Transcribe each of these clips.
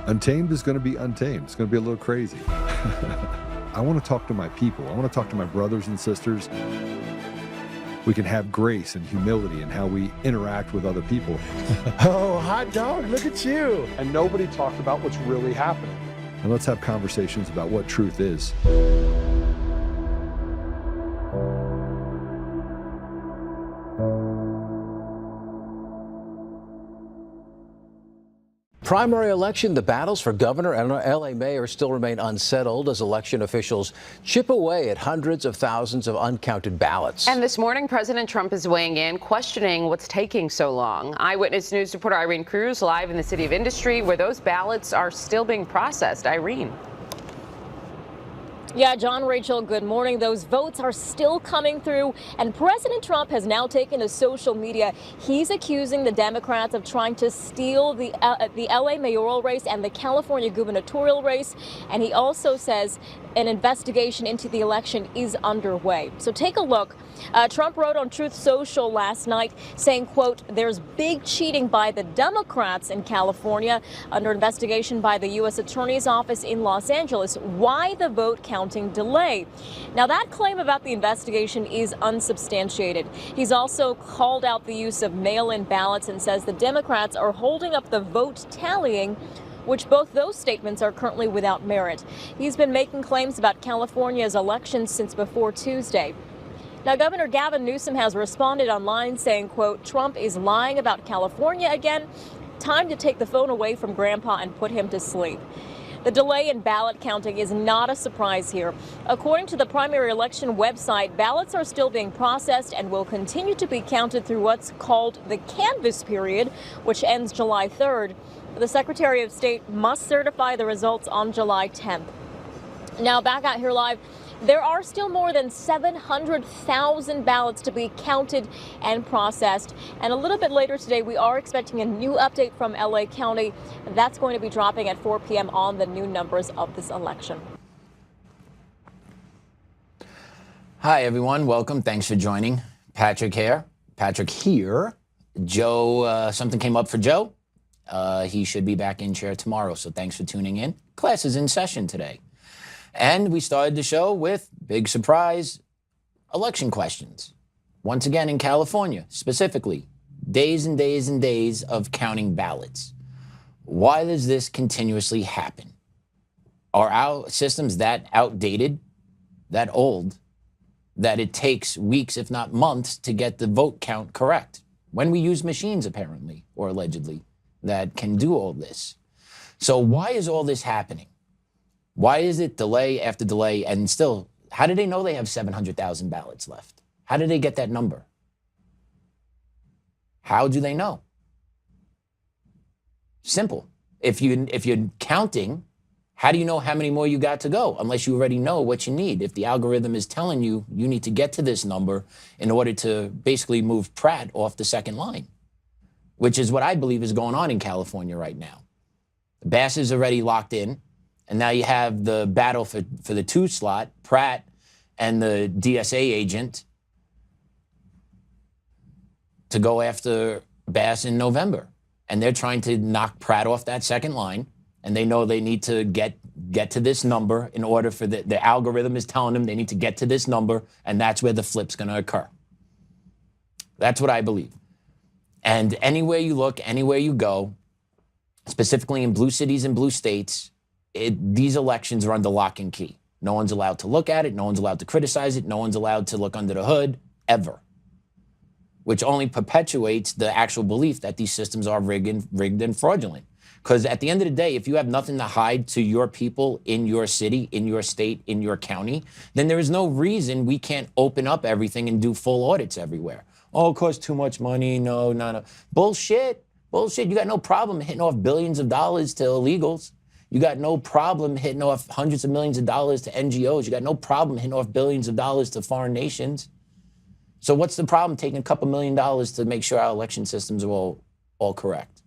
Untamed is going to be untamed. It's going to be a little crazy. I want to talk to my people. I want to talk to my brothers and sisters. We can have grace and humility in how we interact with other people. Oh, hot dog, look at you. And nobody talked about what's really happening. And let's have conversations about what truth is. Primary election, the battles for governor and LA mayor still remain unsettled as election officials chip away at hundreds of thousands of uncounted ballots. And this morning, President Trump is weighing in, questioning what's taking so long. Eyewitness News reporter Irene Cruz live in the City of Industry, where those ballots are still being processed. Irene. Yeah, John, Rachel, good morning. Those votes are still coming through, and President Trump has now taken to social media. He's accusing the Democrats of trying to steal the LA mayoral race and the California gubernatorial race, and he also says an investigation into the election is underway. So take a look. Trump wrote on Truth Social last night saying, quote, "There's big cheating by the Democrats in California under investigation by the U.S. Attorney's Office in Los Angeles. Why the vote counting delay?" Now, that claim about the investigation is unsubstantiated. He's also called out the use of mail-in ballots and says the Democrats are holding up the vote tallying, which both those statements are currently without merit. He's been making claims about California's elections since before Tuesday. Now, Governor Gavin Newsom has responded online saying, quote, "Trump is lying about California again. Time to take the phone away from Grandpa and put him to sleep." The delay in ballot counting is not a surprise here. According to the primary election website, ballots are still being processed and will continue to be counted through what's called the canvass period, which ends July 3rd. The Secretary of State must certify the results on July 10th. Now, back out here live, there are still more than 700,000 ballots to be counted and processed. And a little bit later today, we are expecting a new update from LA County. That's going to be dropping at 4 p.m. on the new numbers of this election. Hi, everyone. Welcome. Thanks for joining. Patrick here. Joe, something came up for Joe. He should be back in chair tomorrow. So thanks for tuning in. Class is in session today. And we started the show with, big surprise, election questions. Once again in California, specifically, days and days and days of counting ballots. Why does this continuously happen? Are our systems that outdated, that old, that it takes weeks, if not months, to get the vote count correct? When we use machines, apparently, or allegedly, that can do all this. So why is all this happening? Why is it delay after delay? And still, how do they know they have 700,000 ballots left? How did they get that number? How do they know? Simple. If you're counting, how do you know how many more you got to go? Unless you already know what you need. If the algorithm is telling you you need to get to this number in order to basically move Pratt off the second line, which is what I believe is going on in California right now. Bass is already locked in. And now you have the battle for the 2 slot, Pratt and the DSA agent, to go after Bass in November. And they're trying to knock Pratt off that second line. And they know they need to get to this number in order for the algorithm is telling them they need to get to this number. And that's where the flip's going to occur. That's what I believe. And anywhere you look, anywhere you go, specifically in blue cities and blue states, these elections are under lock and key. No one's allowed to look at it. No one's allowed to criticize it. No one's allowed to look under the hood, ever. Which only perpetuates the actual belief that these systems are rigged and fraudulent. Because at the end of the day, if you have nothing to hide to your people in your city, in your state, in your county, then there is no reason we can't open up everything and do full audits everywhere. Oh, it costs too much money. No. Bullshit. You got no problem hitting off billions of dollars to illegals. You got no problem hitting off hundreds of millions of dollars to NGOs. You got no problem hitting off billions of dollars to foreign nations. So what's the problem taking a couple $1 million to make sure our election systems are all correct?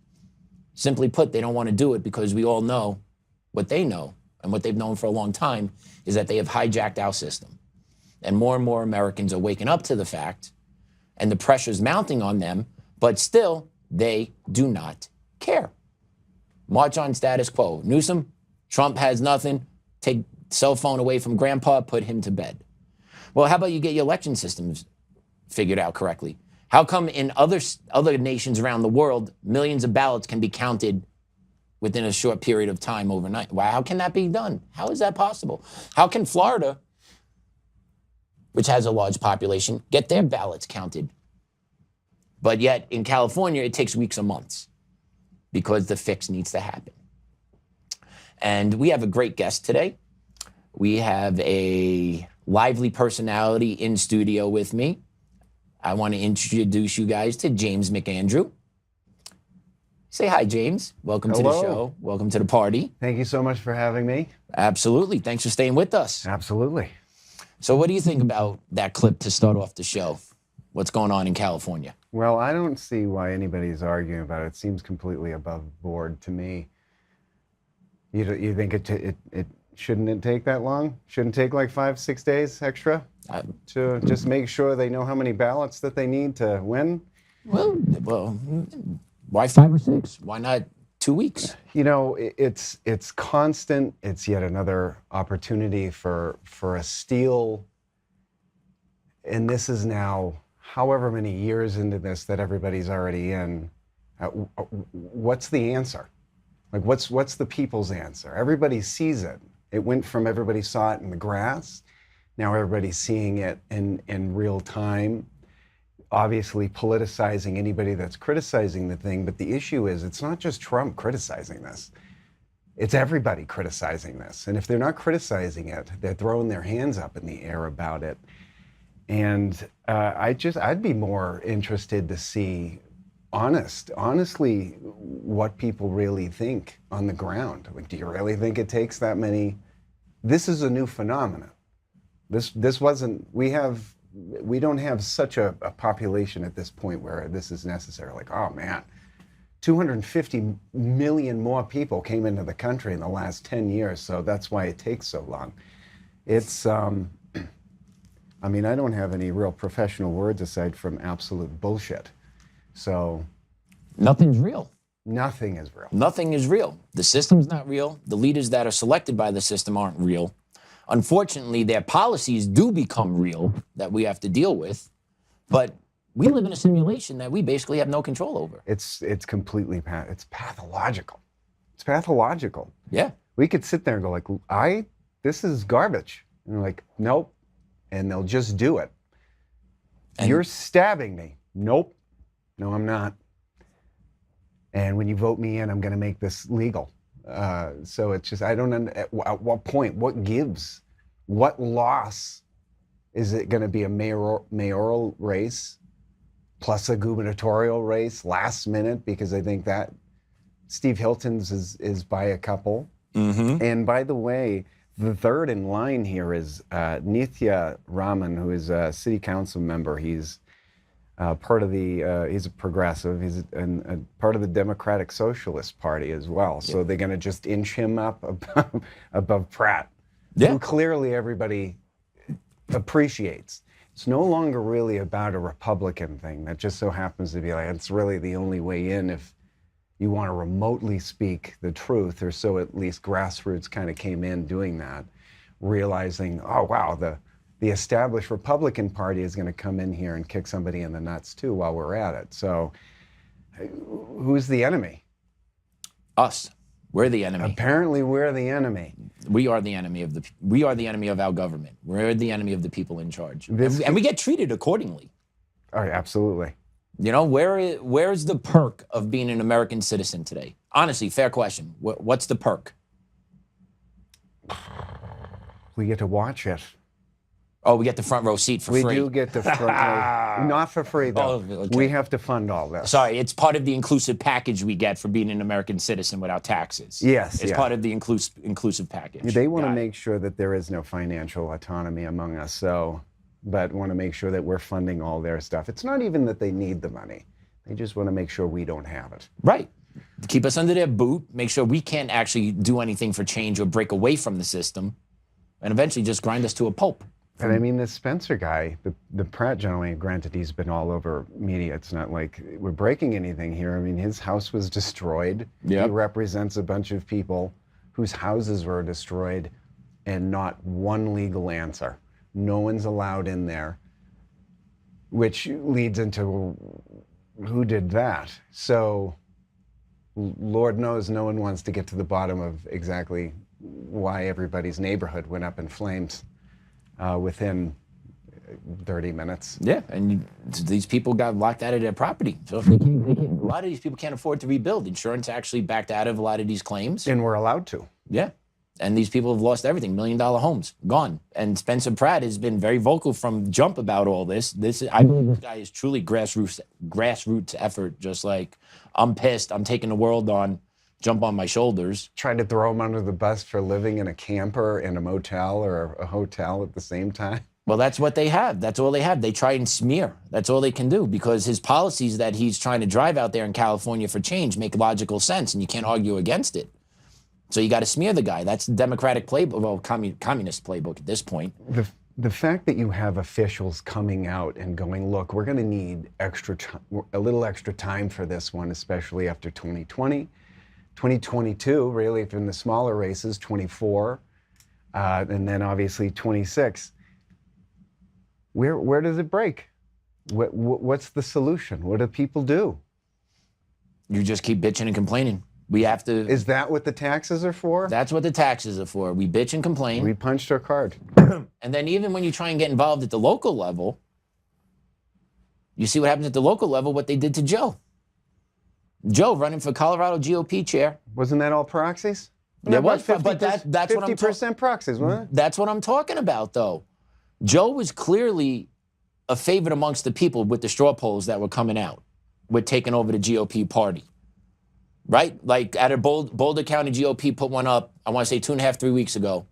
Simply put, they don't want to do it because we all know what they know, and what they've known for a long time is that they have hijacked our system. And more Americans are waking up to the fact, and the pressure's mounting on them, but still, they do not care. March on status quo. Newsom, Trump has nothing. Take cell phone away from grandpa, put him to bed. Well, how about you get your election systems figured out correctly? How come in other nations around the world, millions of ballots can be counted within a short period of time overnight? Why? How can that be done? How is that possible? How can Florida, which has a large population, get their ballots counted? But yet in California, it takes weeks or months because the fix needs to happen. And we have a great guest today. We have a lively personality in studio with me. I want to introduce you guys to James McAndrew. Say hi, James. Welcome to the show. Welcome to the party. Thank you so much for having me. Absolutely. Thanks for staying with us. Absolutely. So what do you think about that clip to start off the show? What's going on in California? Well, I don't see why anybody's arguing about it. It seems completely above board to me. You think it shouldn't it take that long? Shouldn't it take like 5-6 days extra to just make sure they know how many ballots that they need to win? Well, why 5 or 6? Why not 2 weeks? You know, it's constant. It's yet another opportunity for a steal. And this is now however many years into this that everybody's already in. What's the answer? Like, what's the people's answer? Everybody sees it. It went from everybody saw it in the grass. Now everybody's seeing it in real time. Obviously politicizing anybody that's criticizing the thing. But the issue is, it's not just Trump criticizing this. It's everybody criticizing this. And if they're not criticizing it, they're throwing their hands up in the air about it. And I'd be more interested to see honestly, what people really think on the ground. Like, do you really think it takes that many? This is a new phenomenon. This wasn't, we don't have such a population at this point where this is necessary. Like, oh man, 250 million more people came into the country in the last 10 years. So that's why it takes so long. It's, I mean, I don't have any real professional words aside from absolute bullshit. So nothing's real. Nothing is real. Nothing is real. The system's not real. The leaders that are selected by the system aren't real. Unfortunately, their policies do become real that we have to deal with. But we live in a simulation that we basically have no control over. It's completely, it's pathological. It's pathological. Yeah. We could sit there and go like, this is garbage. And they're like, nope. And they'll just do it. And you're stabbing me. Nope. No, I'm not. And when you vote me in, I'm going to make this legal. So it's just, I don't know at what point, what gives, what loss is it going to be a mayoral race plus a gubernatorial race last minute? Because I think that Steve Hilton's is by a couple. Mm-hmm. And by the way, the third in line here is Nithya Raman, who is a city council member. He's part of the, he's a progressive. He's a part of the Democratic Socialist Party as well. So they're going to just inch him up above Pratt, who clearly everybody appreciates. It's no longer really about a Republican thing. That just so happens to be like, it's really the only way in if you want to remotely speak the truth, or so at least grassroots kind of came in doing that, realizing, oh wow, the established Republican Party is going to come in here and kick somebody in the nuts too while we're at it. So who's the enemy? Us. We're the enemy. Apparently we're the enemy. We are the enemy of we are the enemy of our government. We're the enemy of the people in charge. And we get treated accordingly. Oh, absolutely. You know, where's the perk of being an American citizen today? Honestly, fair question. What's the perk? We get to watch it. Oh, we get the front row seat for free. We do get the front row. Not for free, though. Oh, okay. We have to fund all this. Sorry, it's part of the inclusive package we get for being an American citizen without taxes. Yes, it's part of the inclusive package. They want to make sure that there is no financial autonomy among us, but want to make sure that we're funding all their stuff. It's not even that they need the money. They just want to make sure we don't have it. Right. Keep us under their boot, make sure we can't actually do anything for change or break away from the system, and eventually just grind us to a pulp. And I mean, this Spencer guy, the Pratt gentleman, granted, he's been all over media. It's not like we're breaking anything here. I mean, his house was destroyed. Yep. He represents a bunch of people whose houses were destroyed and not one legal answer. No one's allowed in there, which leads into who did that. So Lord knows no one wants to get to the bottom of exactly why everybody's neighborhood went up in flames within 30 minutes. Yeah, and these people got locked out of their property. So if they can't, a lot of these people can't afford to rebuild. Insurance actually backed out of a lot of these claims. And we're allowed to. Yeah. And these people have lost everything, $1 million homes, gone. And Spencer Pratt has been very vocal from jump about all this. I believe this guy is truly grassroots effort, just like, I'm pissed, I'm taking the world on, jump on my shoulders. Trying to throw him under the bus for living in a camper in a motel or a hotel at the same time. Well, that's what they have. That's all they have. They try and smear. That's all they can do, because his policies that he's trying to drive out there in California for change make logical sense, and you can't argue against it. So you got to smear the guy. That's the Democratic playbook, well, communist playbook at this point. The fact that you have officials coming out and going, look, we're going to need a little extra time for this one, especially after 2020, 2022, really, if in the smaller races, 24, and then obviously 26. Where does it break? What's the solution? What do people do? You just keep bitching and complaining. We have to. Is that what the taxes are for? That's what the taxes are for. We bitch and complain. We punched our card. And then even when you try and get involved at the local level, you see what happens at the local level, what they did to Joe. Joe running for Colorado GOP chair. Wasn't that all proxies? There was, 50%, but that's what I'm 50% proxies, wasn't it? That's what I'm talking about, though. Joe was clearly a favorite amongst the people with the straw polls that were coming out, with taking over the GOP party. Right? Like at a Boulder County GOP put one up, I want to say 2.5, 3 weeks ago.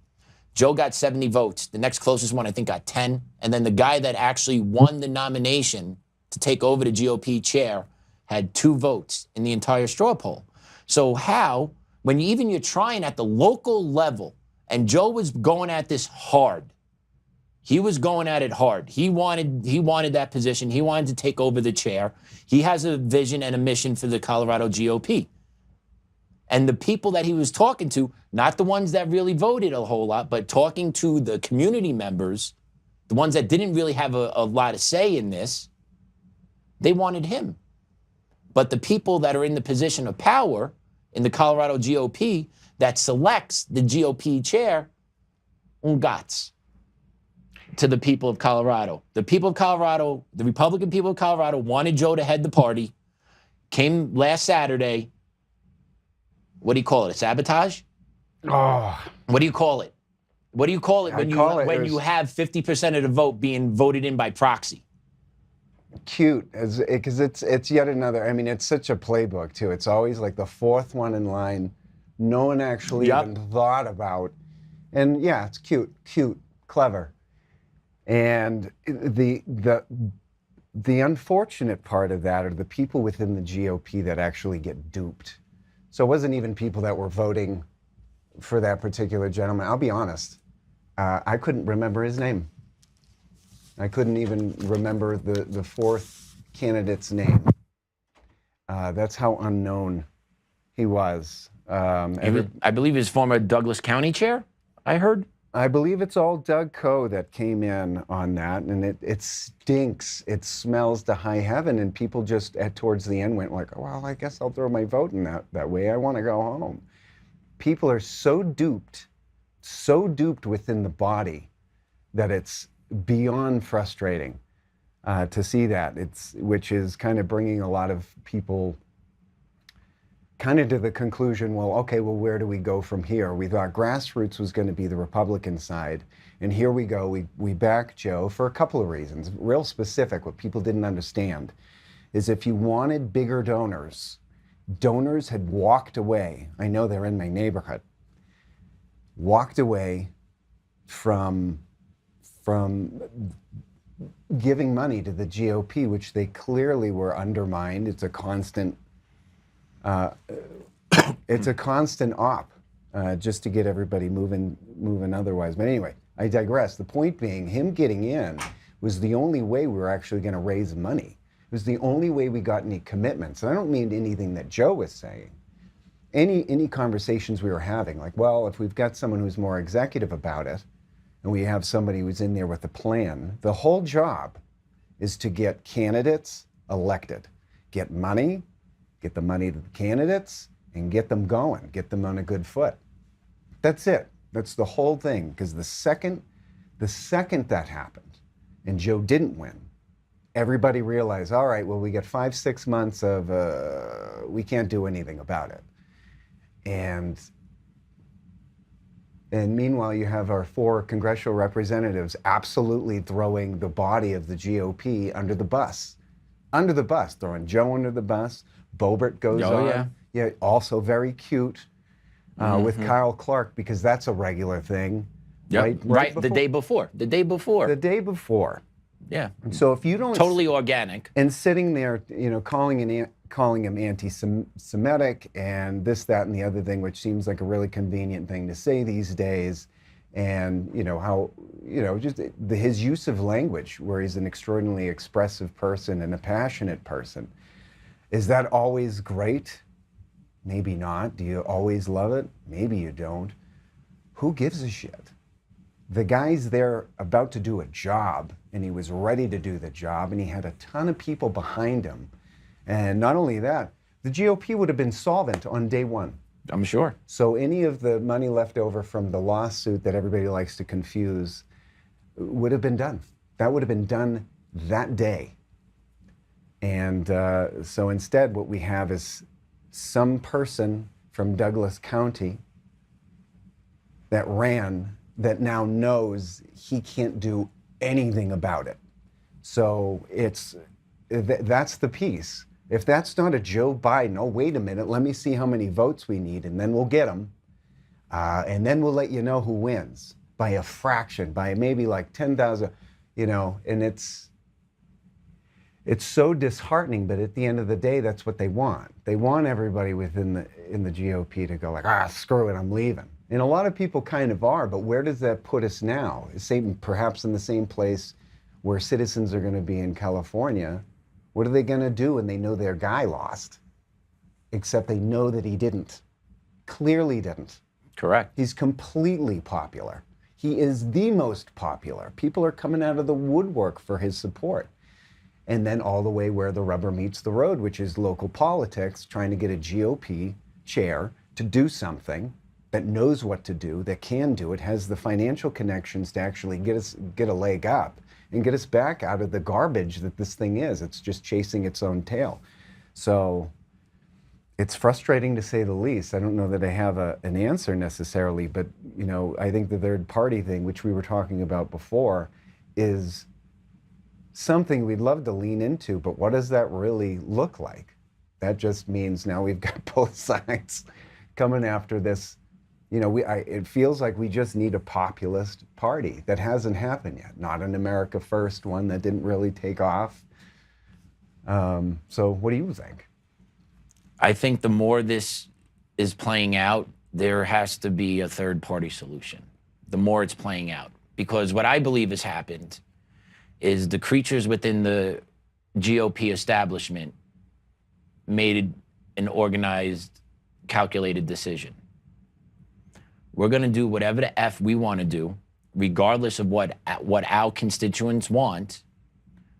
Joe got 70 votes. The next closest one, I think, got 10. And then the guy that actually won the nomination to take over the GOP chair had 2 votes in the entire straw poll. So how, when you're trying at the local level, and Joe was going at this hard. He was going at it hard. He wanted that position. He wanted to take over the chair. He has a vision and a mission for the Colorado GOP. And the people that he was talking to, not the ones that really voted a whole lot, but talking to the community members, the ones that didn't really have a lot of say in this, they wanted him. But the people that are in the position of power in the Colorado GOP that selects the GOP chair, ungats to the people of Colorado. The people of Colorado, the Republican people of Colorado wanted Joe to head the party, came last Saturday. What do you call it? A sabotage? Oh. What do you call it? What do you call it when you have 50% of the vote being voted in by proxy? Cute, because it's yet another. I mean, it's such a playbook too. It's always like the 4th one in line. No one actually even thought about, and yeah, it's cute, clever. And the unfortunate part of that are the people within the GOP that actually get duped. So it wasn't even people that were voting for that particular gentleman. I'll be honest, I couldn't remember his name. I couldn't even remember the 4th candidate's name. That's how unknown he was. I believe his former Douglas County chair, I heard. I believe it's all Doug Coe that came in on that, and it stinks. It smells to high heaven, and people just towards the end went like, well, I guess I'll throw my vote in that way. I want to go home. People are so duped within the body that it's beyond frustrating to see that. Which is kind of bringing a lot of people kind of to the conclusion, well, okay, well, where do we go from here? We thought grassroots was going to be the Republican side, and here we go. We back Joe for a couple of reasons. Real specific, what people didn't understand is if you wanted bigger donors had walked away. I know they're in my neighborhood. Walked away from giving money to the GOP, which they clearly were undermined. It's a constant op just to get everybody moving otherwise. But anyway, I digress. The point being, him getting in was the only way we were actually going to raise money. It was the only way we got any commitments. And I don't mean anything that Joe was saying. Any conversations we were having, like, well, if we've got someone who's more executive about it, and we have somebody who's in there with a plan, the whole job is to get candidates elected, get money, get the money to the candidates, and get them going, get them on a good foot. That's it. That's the whole thing. Because the second that happened, and Joe didn't win, everybody realized, all right, well, we got 5-6 months of we can't do anything about it. And meanwhile, you have our 4 congressional representatives absolutely throwing the body of the GOP under the bus. Under the bus, throwing Joe under the bus. Boebert goes on. Yeah, also very cute with Kyle Clark, because that's a regular thing. Yep. Right, the day before. The day before. The day before. Yeah. And so if you don't... Totally organic. And sitting there, you know, calling him anti-Semitic and this, that, and the other thing, which seems like a really convenient thing to say these days. And, you know, how, you know, just his use of language, where he's an extraordinarily expressive person and a passionate person. Is that always great? Maybe not. Do you always love it? Maybe you don't. Who gives a shit? The guy's there about to do a job, and he was ready to do the job, and he had a ton of people behind him. And not only that, the GOP would have been solvent on day one. I'm sure. So any of the money left over from the lawsuit that everybody likes to confuse would have been done. That would have been done that day. And so instead, what we have is some person from Douglas County that ran that now knows he can't do anything about it. So that's the piece. If that's not a Joe Biden, oh, wait a minute, let me see how many votes we need, and then we'll get them. And then we'll let you know who wins by a fraction, by maybe like 10,000, you know, and it's so disheartening, but at the end of the day, that's what they want. They want everybody in the GOP to go like, screw it, I'm leaving. And a lot of people kind of are, but where does that put us now? Perhaps in the same place where citizens are going to be in California. What are they going to do when they know their guy lost? Except they know that he didn't. Clearly didn't. Correct. He's completely popular. He is the most popular. People are coming out of the woodwork for his support. And then all the way where the rubber meets the road, which is local politics, trying to get a GOP chair to do something that knows what to do, that can do it, has the financial connections to actually get a leg up and get us back out of the garbage that this thing is. It's just chasing its own tail. So it's frustrating to say the least. I don't know that I have an answer necessarily, but you know, I think the third party thing, which we were talking about before, is something we'd love to lean into, but what does that really look like? That just means now we've got both sides coming after this. You know, it feels like we just need a populist party. That hasn't happened yet. Not an America First one that didn't really take off. So what do you think? I think the more this is playing out, there has to be a third party solution. The more it's playing out. Because what I believe has happened is the creatures within the GOP establishment made an organized, calculated decision. We're going to do whatever the F we want to do, regardless of what our constituents want,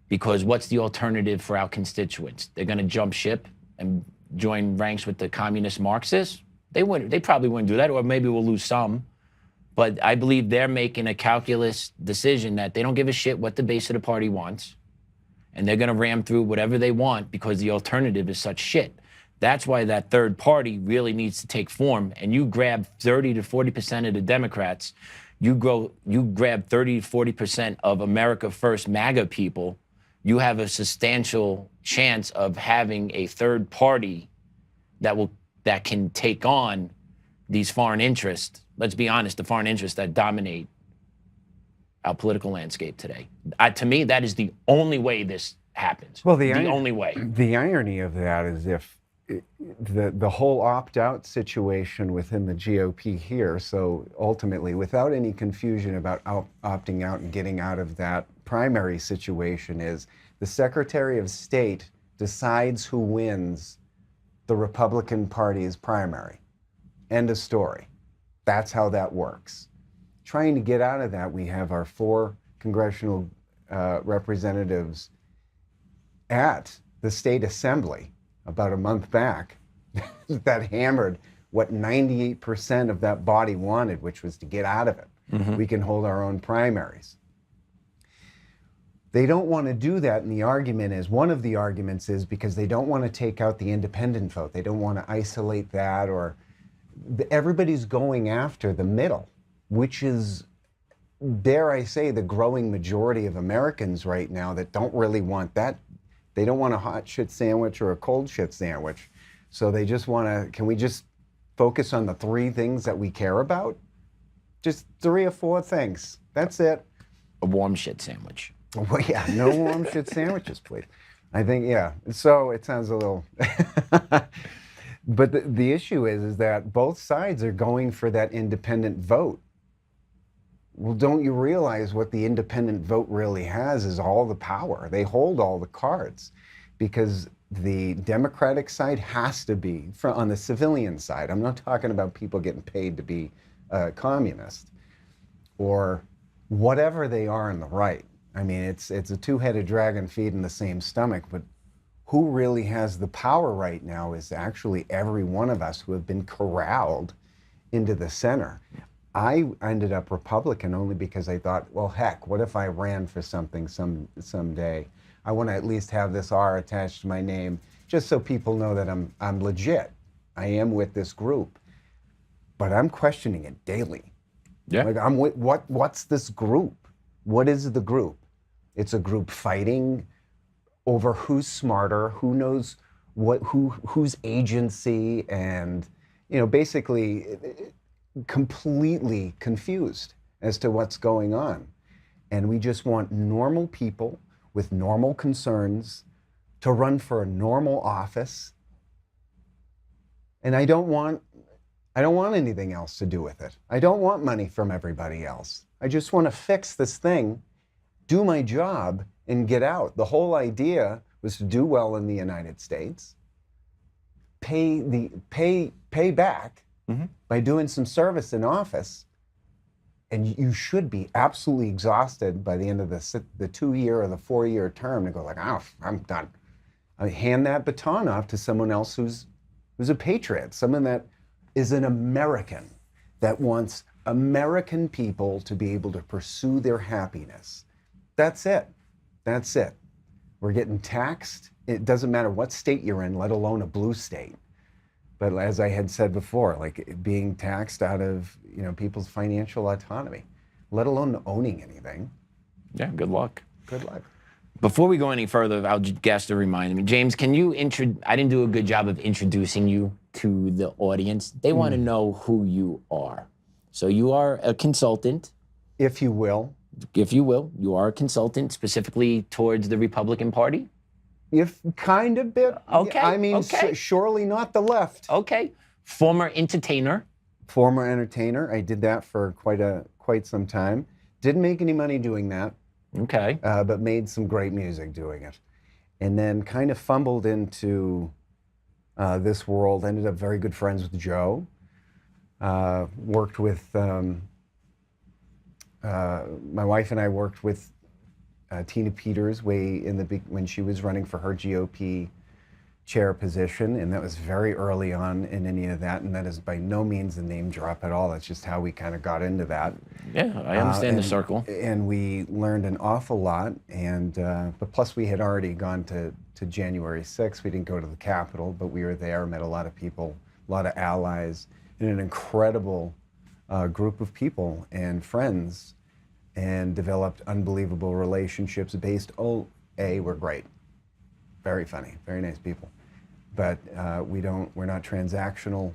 because what's the alternative for our constituents? They're going to jump ship and join ranks with the communist Marxists? They probably wouldn't do that, or maybe we'll lose some. But I believe they're making a calculus decision that they don't give a shit what the base of the party wants, and they're going to ram through whatever they want because the alternative is such shit. That's why that third party really needs to take form. And you grab 30 to 40% of the Democrats, you grab 30 to 40% of America First MAGA people, you have a substantial chance of having a third party that can take on these foreign interests. Let's be honest, the foreign interests that dominate our political landscape today. To me, that is the only way this happens. Well, the only way. The irony of that is if the whole opt-out situation within the GOP here, so ultimately, without any confusion about opting out and getting out of that primary situation, is the Secretary of State decides who wins the Republican Party's primary. End of story. That's how that works. Trying to get out of that, we have our 4 congressional representatives at the state assembly about a month back that hammered what 98% of that body wanted, which was to get out of it. We can hold our own primaries. They don't want to do that, and the argument is, one of the arguments is because they don't want to take out the independent vote. They don't want to isolate that, or everybody's going after the middle, which is, dare I say, the growing majority of Americans right now that don't really want that. They don't want a hot shit sandwich or a cold shit sandwich. So they just want to, can we just focus on the 3 things that we care about? Just 3 or 4 things. That's it. A warm shit sandwich. Well, yeah, no warm shit sandwiches, please. I think, yeah. So it sounds a little... But the issue is that both sides are going for that independent vote. Well, don't you realize what the independent vote really has is all the power. They hold all the cards, because the Democratic side has to be, on the civilian side, I'm not talking about people getting paid to be a communist, or whatever they are on the right. I mean, it's a 2-headed dragon feeding the same stomach, but who really has the power right now is actually every one of us who have been corralled into the center. I ended up Republican only because I thought, well, heck, what if I ran for something someday? I want to at least have this R attached to my name, just so people know that I'm legit. I am with this group, but I'm questioning it daily. Yeah. Like, I'm with, what's this group? What is the group? It's a group fighting over who's smarter, who knows whose agency, and basically completely confused as to what's going on. And we just want normal people with normal concerns to run for a normal office. And I don't want anything else to do with it. I don't want money from everybody else. I just want to fix this thing, do my job, and get out. The whole idea was to do well in the United States, pay back by doing some service in office, and you should be absolutely exhausted by the end of the 2-year or the 4-year term to go like, oh, I'm done. I hand that baton off to someone else who's a patriot, someone that is an American, that wants American people to be able to pursue their happiness. That's it. That's it. We're getting taxed. It doesn't matter what state you're in, let alone a blue state. But as I had said before, like being taxed out of people's financial autonomy, let alone owning anything. Yeah, good luck. Good luck. Before we go any further, I'll just guess to remind me, James, can you I didn't do a good job of introducing you to the audience. They want to know who you are. So you are a consultant. If you will. If you will, you are a consultant specifically towards the Republican Party? If kind of bit. Okay. I mean, okay. Surely not the left. Okay. Former entertainer. Former entertainer. I did that for quite some time. Didn't make any money doing that. Okay. But made some great music doing it. And then kind of fumbled into this world. Ended up very good friends with Joe. Worked with, my wife and I worked with Tina Peters when she was running for her GOP chair position, and that was very early on in any of that, and that is by no means a name drop at all. That's just how we kind of got into that. Yeah, I understand the circle. And we learned an awful lot, and but plus we had already gone to January 6th. We didn't go to the Capitol, but we were there, met a lot of people, a lot of allies, and an incredible group of people and friends, and developed unbelievable relationships based, we're great. Very funny, very nice people. But we're not transactional.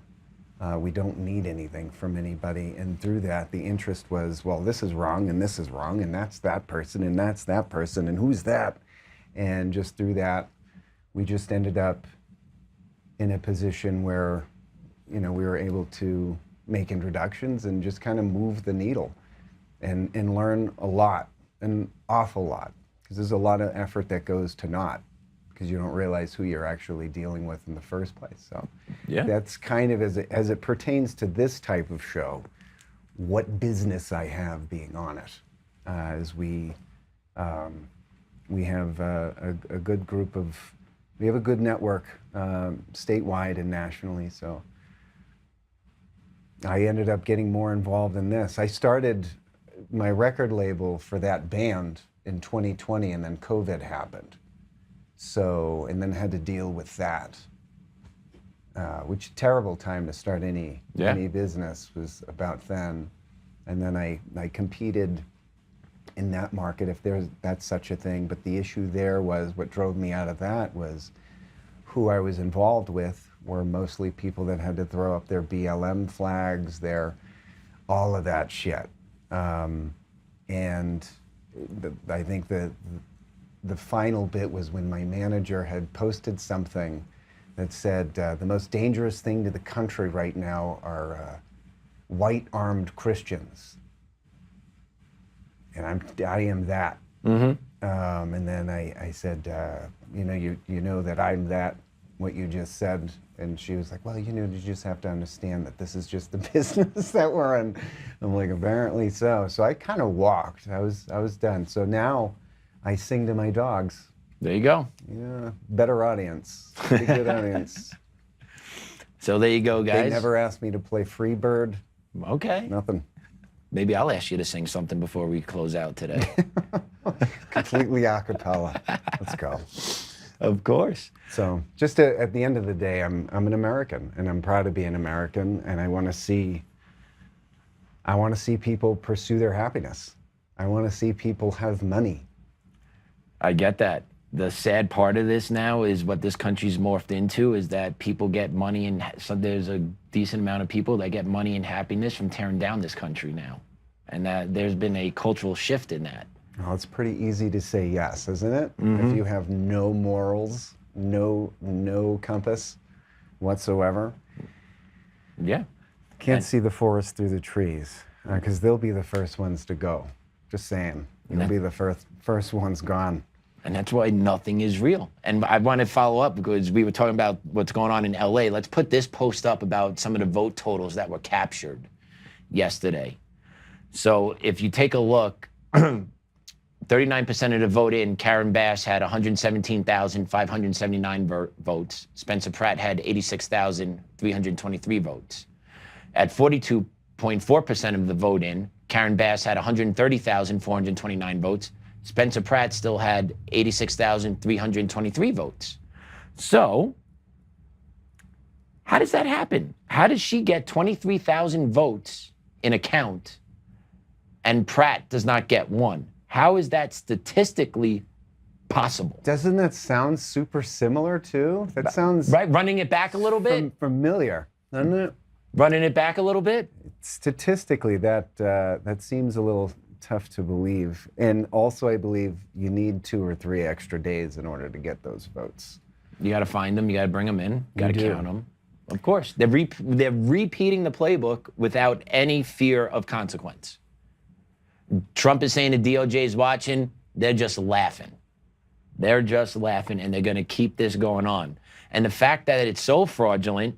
We don't need anything from anybody. And through that, the interest was, well, this is wrong, and this is wrong, and that's that person, and that's that person, and who's that? And just through that, we just ended up in a position where, we were able to make introductions and just kind of move the needle and learn a lot, an awful lot, because there's a lot of effort that goes to naught because you don't realize who you're actually dealing with in the first place. So that's kind of, as it pertains to this type of show, what business I have being on it. As we have a good group of, we have a good network statewide and nationally, so I ended up getting more involved in this. I started my record label for that band in 2020, and then COVID happened. So, and then had to deal with that, which terrible time to start any business was about then. And then I competed in that market, if that's such a thing. But the issue there was, what drove me out of that was who I was involved with were mostly people that had to throw up their BLM flags, all of that shit. And I think the final bit was when my manager had posted something that said, the most dangerous thing to the country right now are white armed Christians. And I am that. Mm-hmm. And then I said, you know that I'm that, what you just said. And she was like, well, you just have to understand that this is just the business that we're in. I'm like, apparently so. So I kind of walked. I was done. So now I sing to my dogs. There you go. Yeah, better audience. Pretty good audience. So there you go, guys. They never asked me to play Freebird. Okay. Nothing. Maybe I'll ask you to sing something before we close out today. Completely a cappella. Let's go. Of course. So just at the end of the day, I'm an American, and I'm proud to be an American, and I want to see people pursue their happiness. I want to see people have money. I get that. The sad part of this now is what this country's morphed into is that people get money, and so there's a decent amount of people that get money and happiness from tearing down this country now. And that there's been a cultural shift in that. Well, it's pretty easy to say yes, isn't it? Mm-hmm. If you have no morals, no compass whatsoever. Yeah. Can't see the forest through the trees, because they'll be the first ones to go. Just saying. They'll be the first ones gone. And that's why nothing is real. And I want to follow up because we were talking about what's going on in LA. Let's put this post up about some of the vote totals that were captured yesterday. So if you take a look, 39% of the vote in, Karen Bass had 117,579 votes. Spencer Pratt had 86,323 votes. At 42.4% of the vote in, Karen Bass had 130,429 votes. Spencer Pratt still had 86,323 votes. So, how does that happen? How does she get 23,000 votes in a count and Pratt does not get one? How is that statistically possible? Doesn't that sound super similar too? That sounds right. Running it back a little bit. Familiar, doesn't it? Running it back a little bit. Statistically, that seems a little tough to believe. And also, I believe you need 2 or 3 extra days in order to get those votes. You got to find them. You got to bring them in. You got to count them. Of course, they're repeating the playbook without any fear of consequence. Trump is saying the DOJ is watching. They're just laughing. They're just laughing, and they're going to keep this going on. And the fact that it's so fraudulent,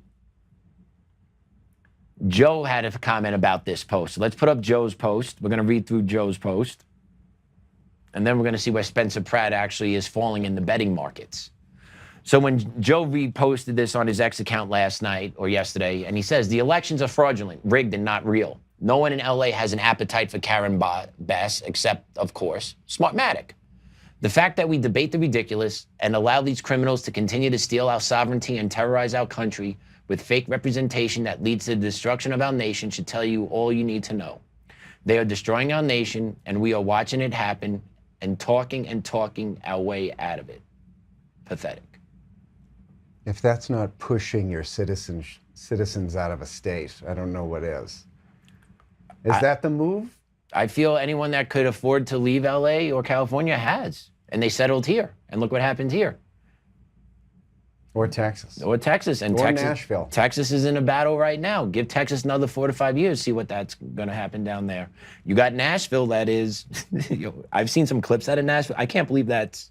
Joe had a comment about this post. So let's put up Joe's post. We're going to read through Joe's post. And then we're going to see where Spencer Pratt actually is falling in the betting markets. So when Joe reposted this on his X account last night or yesterday, and he says, the elections are fraudulent, rigged, and not real. No one in LA has an appetite for Karen Bass, except, of course, Smartmatic. The fact that we debate the ridiculous and allow these criminals to continue to steal our sovereignty and terrorize our country with fake representation that leads to the destruction of our nation should tell you all you need to know. They are destroying our nation, and we are watching it happen and talking our way out of it. Pathetic. If that's not pushing your citizens out of a state, I don't know what is. Is that the move? I feel anyone that could afford to leave LA or California has, and they settled here. And look what happened here. Or Texas. Or Texas. And Or Texas, Nashville. Texas is in a battle right now. Give Texas another 4 to 5 years, see what that's going to happen down there. You got Nashville that is, I've seen some clips out of Nashville. I can't believe that's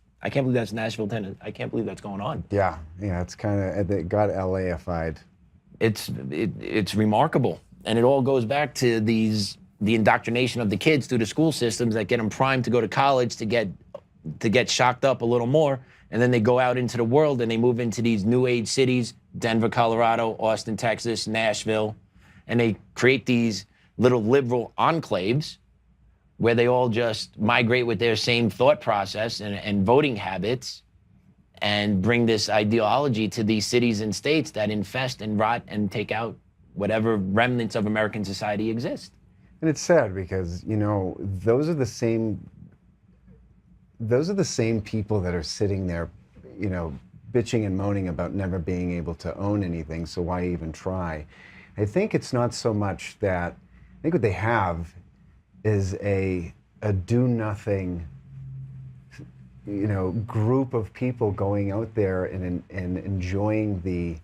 Nashville, Tennessee. I can't believe that's going on. Yeah, it's kind of, it got LA-ified. It's remarkable. And it all goes back to the indoctrination of the kids through the school systems that get them primed to go to college to get shocked up a little more. And then they go out into the world and they move into these new age cities, Denver, Colorado, Austin, Texas, Nashville, and they create these little liberal enclaves where they all just migrate with their same thought process and voting habits and bring this ideology to these cities and states that infest and rot and take out whatever remnants of American society exist. And it's sad because, those are the same people that are sitting there, bitching and moaning about never being able to own anything, so why even try? I think it's not so much that, I think what they have is a do-nothing, group of people going out there and enjoying the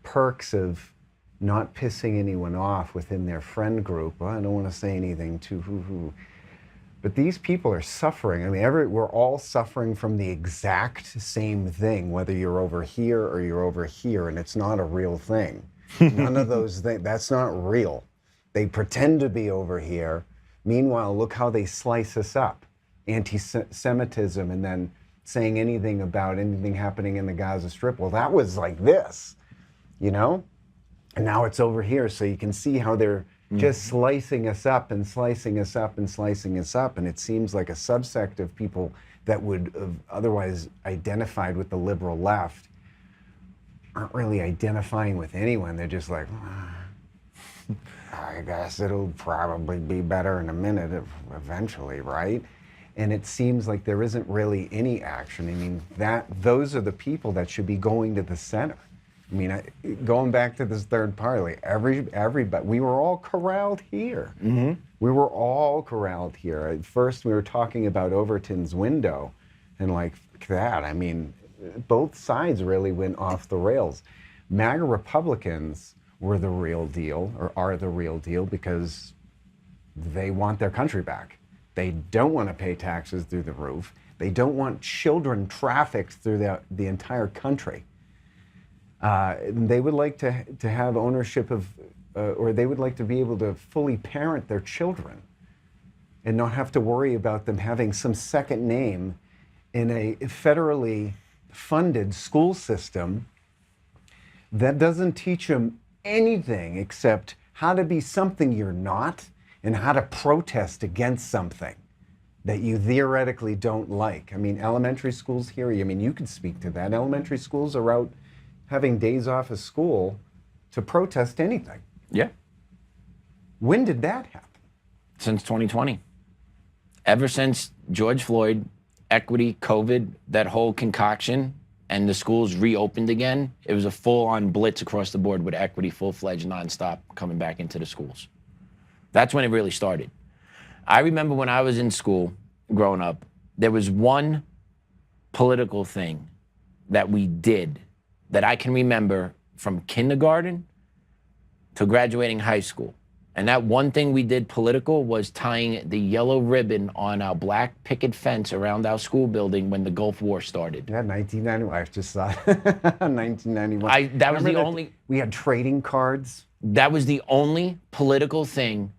perks of not pissing anyone off within their friend group. Well, I don't want to say anything too hoo-hoo. But these people are suffering. I mean, we're all suffering from the exact same thing, whether you're over here or you're over here, and it's not a real thing. None of those things, that's not real. They pretend to be over here. Meanwhile, look how they slice us up. Anti-Semitism, and then saying anything about anything happening in the Gaza Strip. Well, that was like this, And now it's over here, so you can see how they're just slicing us up and slicing us up and slicing us up. And it seems like a subsect of people that would have otherwise identified with the liberal left aren't really identifying with anyone. They're just like, I guess it'll probably be better in a minute eventually, right? And it seems like there isn't really any action. I mean, those are the people that should be going to the center. I mean, going back to this third party, everybody, we were all corralled here. Mm-hmm. We were all corralled here. At first, we were talking about Overton's window, and like that, I mean, both sides really went off the rails. MAGA Republicans were the real deal, or are the real deal, because they want their country back. They don't want to pay taxes through the roof. They don't want children trafficked through the entire country. They would like to have ownership of, or they would like to be able to fully parent their children and not have to worry about them having some second name in a federally funded school system that doesn't teach them anything except how to be something you're not and how to protest against something that you theoretically don't like. I mean, elementary schools here, I mean, you could speak to that. Elementary schools are out having days off of school to protest anything. Yeah. When did that happen? Since 2020. Ever since George Floyd, equity, COVID, that whole concoction, and the schools reopened again, it was a full-on blitz across the board with equity, full-fledged, nonstop, coming back into the schools. That's when it really started. I remember when I was in school, growing up, there was one political thing that we did that I can remember from kindergarten to graduating high school. And that one thing we did political was tying the yellow ribbon on our black picket fence around our school building when the Gulf War started. Yeah, 1991. I just saw 1991. That was the only. We had trading cards. That was the only political thing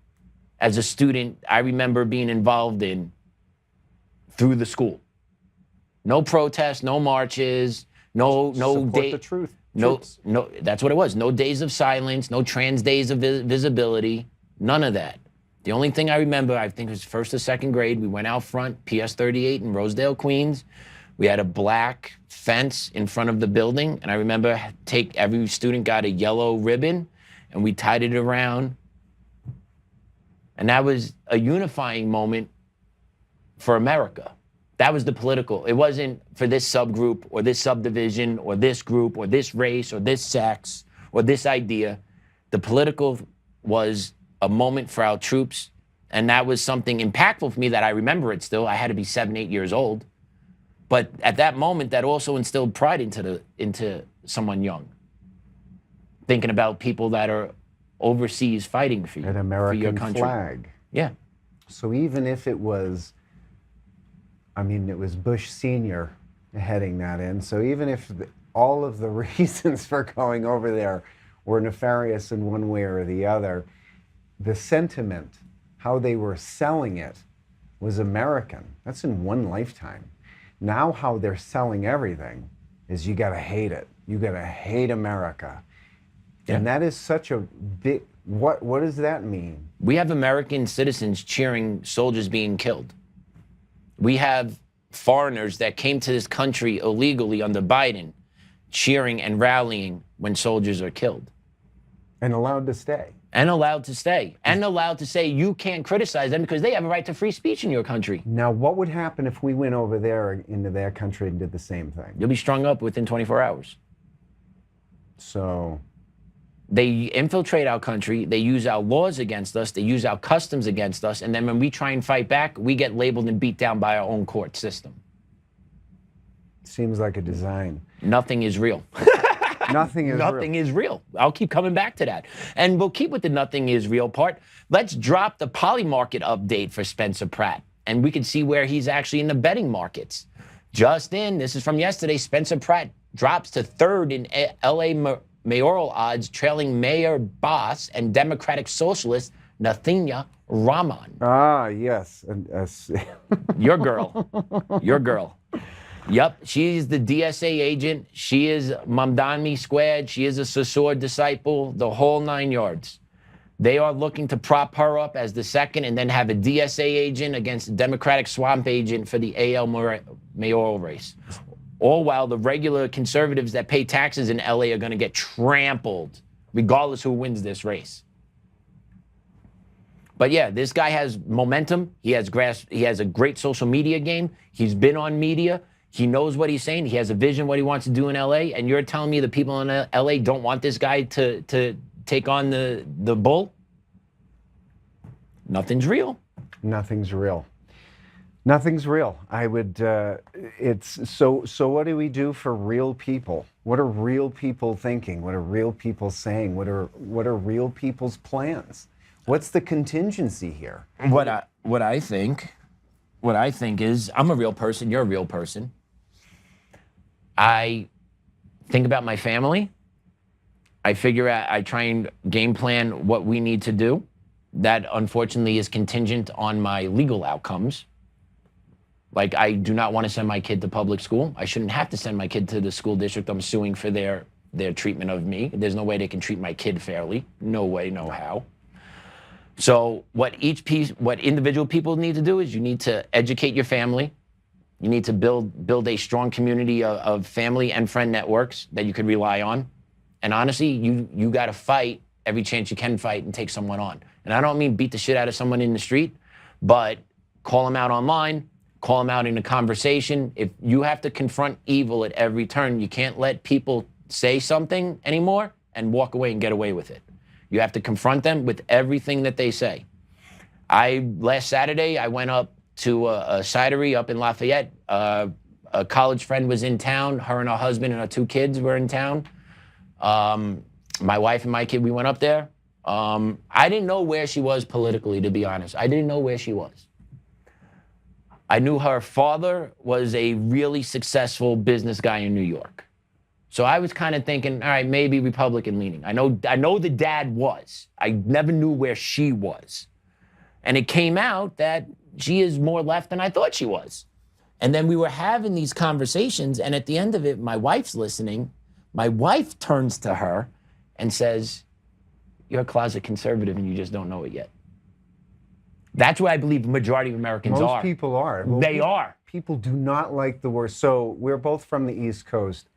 as a student I remember being involved in through the school. No protests, no marches, no Support day. the truth. No, that's what it was. No days of silence, no trans days of visibility, none of that. The only thing I remember, I think it was first or second grade, we went out front, PS 38 in Rosedale, Queens. We had a black fence in front of the building, and I remember every student got a yellow ribbon, and we tied it around. And that was a unifying moment for America. That was the political. It wasn't for this subgroup or this subdivision or this group or this race or this sex or this idea. The political was a moment for our troops, and that was something impactful for me that I remember it still. I had to be 7, 8 years old. But at that moment, that also instilled pride into someone young. Thinking about people that are overseas fighting for you, An for American your country. flag. Yeah. So even if it was, I mean, it was Bush Sr. heading that in. So even if all of the reasons for going over there were nefarious in one way or the other, the sentiment, how they were selling it, was American. That's in one lifetime. Now how they're selling everything is you gotta hate it. You gotta hate America. Yeah. And that is such a big, what does that mean? We have American citizens cheering soldiers being killed. We have foreigners that came to this country illegally under Biden cheering and rallying when soldiers are killed. And allowed to stay. And allowed to stay. And allowed to say you can't criticize them because they have a right to free speech in your country. Now, what would happen if we went over there into their country and did the same thing? You'll be strung up within 24 hours. So they infiltrate our country, they use our laws against us, they use our customs against us, and then when we try and fight back, we get labeled and beat down by our own court system. seems like a design. Nothing is real. Nothing is Nothing real. is real. I'll keep coming back to that. And we'll keep with the nothing is real part. Let's drop the poly market update for Spencer Pratt, and we can see where he's actually in the betting markets. Just in, this is from yesterday, Spencer Pratt drops to third in LA mayoral odds, trailing Mayor Boss and Democratic Socialist Nathanya Raman. Ah, yes. Your girl. Your girl. Yep, she's the DSA agent. She is Mamdani squared. She is a Saussure disciple, the whole 9 yards. They are looking to prop her up as the second and then have a DSA agent against a Democratic swamp agent for the AL mayoral race. All while the regular conservatives that pay taxes in LA are going to get trampled, regardless who wins this race. But yeah, this guy has momentum. He has a great social media game. He's been on media. He knows what he's saying. He has a vision what he wants to do in LA. And you're telling me the people in LA don't want this guy to take on the bull? Nothing's real. Nothing's real. Nothing's real. I would, it's, so what do we do for real people? What are real people thinking? What are real people saying? What are real people's plans? What's the contingency here? What I think is, I'm a real person, you're a real person. I think about my family. I figure out, I try and game plan what we need to do. That unfortunately is contingent on my legal outcomes. Like, I do not want to send my kid to public school. I shouldn't have to send my kid to the school district I'm suing for their treatment of me. There's no way they can treat my kid fairly. No way, no how. So what individual people need to do is you need to educate your family. You need to build a strong community of family and friend networks that you can rely on. And honestly, you got to fight every chance you can fight and take someone on. And I don't mean beat the shit out of someone in the street, but call them out online, call them out in a conversation. If you have to confront evil at every turn, you can't let people say something anymore and walk away and get away with it. You have to confront them with everything that they say. Last Saturday, I went up to a cidery up in Lafayette. A college friend was in town. Her and her husband and her 2 kids were in town. My wife and my kid, we went up there. I didn't know where she was politically, to be honest. I didn't know where she was. I knew her father was a really successful business guy in New York. So I was kind of thinking, all right, maybe Republican leaning. I know the dad was. I never knew where she was. And it came out that she is more left than I thought she was. And then we were having these conversations, and at the end of it, my wife's listening. My wife turns to her and says, "You're a closet conservative and you just don't know it yet." That's what I believe the majority of Americans are. Most people are. They are. People do not like the word. So we're both from the East Coast,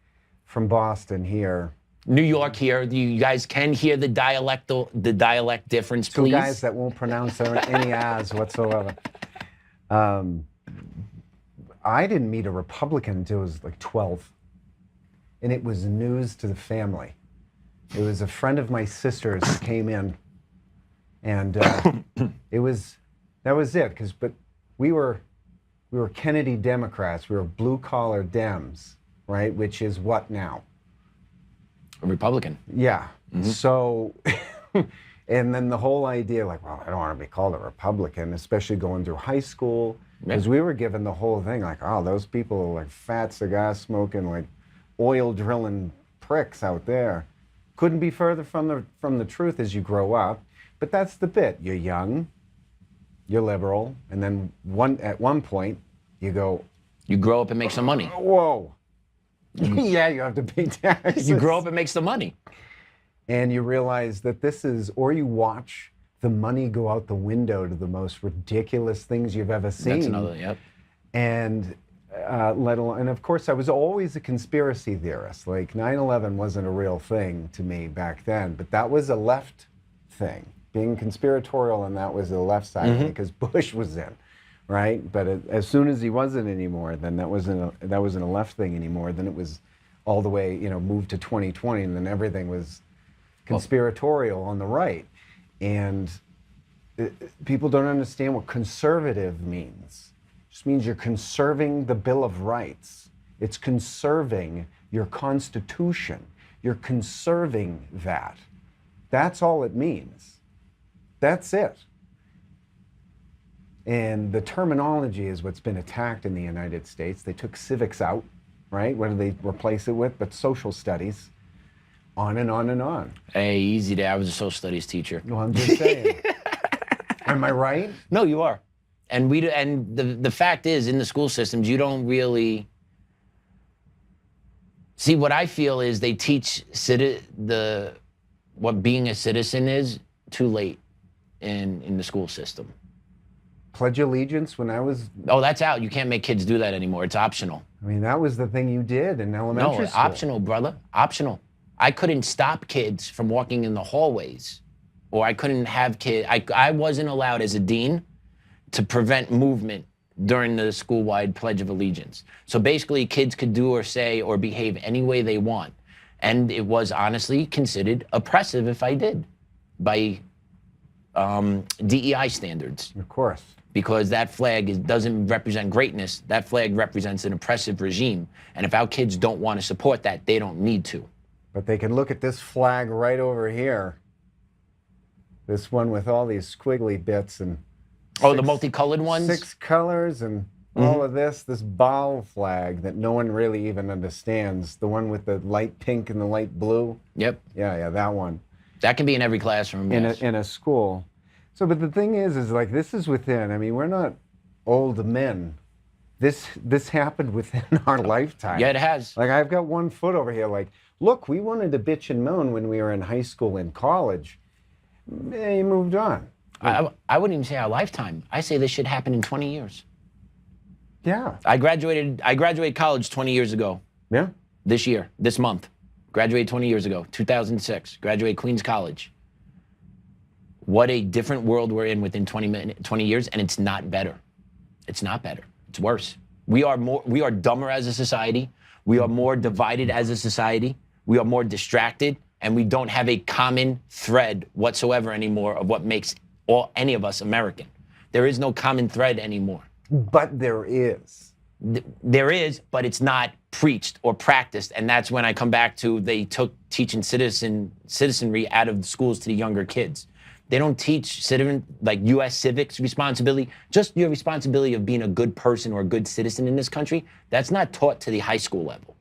from Boston here. New York here. You guys can hear the dialect difference, please. 2 guys that won't pronounce any as whatsoever. I didn't meet a Republican until I was like 12. And it was news to the family. It was a friend of my sister's who came in. And that was it. But we were Kennedy Democrats. We were blue collar Dems, right? Which is what now? A Republican. Yeah. So, and then the whole idea, like, well, I don't want to be called a Republican, especially going through high school, because we were given the whole thing, like, oh, those people are like fat cigar smoking, like oil drilling pricks out there. Couldn't be further from the truth as you grow up. But that's the bit. You're young, you're liberal, and then at one point you go, You grow up and make some money. whoa. Yeah, you have to pay taxes. You grow up and make some money. And you realize that this is, or you watch the money go out the window to the most ridiculous things you've ever seen. That's another, yep. And let alone, and of course I was always a conspiracy theorist. Like 9/11 wasn't a real thing to me back then, but that was a left thing. Being conspiratorial, and that was the left side of it because Bush was in, right? But as soon as he wasn't anymore, then that wasn't a left thing anymore. Then it was all the way, moved to 2020, and then everything was conspiratorial on the right. And people don't understand what conservative means. It just means you're conserving the Bill of Rights. It's conserving your Constitution. You're conserving that. That's all it means. That's it. And the terminology is what's been attacked in the United States. They took civics out, right? What did they replace it with? But social studies. On and on and on. Hey, easy there. I was a social studies teacher. Well, I'm just saying. Am I right? No, you are. And the fact is, in the school systems, you don't really see. What I feel is they teach what being a citizen is too late in the school system. Pledge allegiance when I was... Oh, that's out. You can't make kids do that anymore. It's optional. I mean, that was the thing you did in elementary school. Optional, brother. Optional. I couldn't stop kids from walking in the hallways, or I couldn't have kids. I wasn't allowed as a dean to prevent movement during the school-wide Pledge of Allegiance. So basically, kids could do or say or behave any way they want. And it was honestly considered oppressive if I did by DEI standards. Of course. Because that flag doesn't represent greatness. That flag represents an oppressive regime. And if our kids don't want to support that, they don't need to. But they can look at this flag right over here. This one with all these squiggly bits and... Oh, the multicolored ones? 6 colors and all of this Baal flag that no one really even understands. The one with the light pink and the light blue. Yep. Yeah, that one. That can be in every classroom, in a school. So, but the thing is like, this is within, I mean, we're not old men. This happened within our lifetime. Yeah, it has. Like, I've got 1 foot over here, like, look, we wanted to bitch and moan when we were in high school and college. You moved on. I wouldn't even say our lifetime. I say this should happen in 20 years. Yeah. I graduated college 20 years ago. Yeah. This month. Graduated 20 years ago, 2006. Graduated Queens College. What a different world we're in within 20 years, and it's not better. It's not better. It's worse. We are dumber as a society. We are more divided as a society. We are more distracted, and we don't have a common thread whatsoever anymore of what makes any of us American. There is no common thread anymore. But there is. There is, but it's not preached or practiced, and that's when I come back to they took teaching citizenry out of the schools to the younger kids. They don't teach like U.S. civics responsibility, just your responsibility of being a good person or a good citizen in this country. That's not taught to the high school level.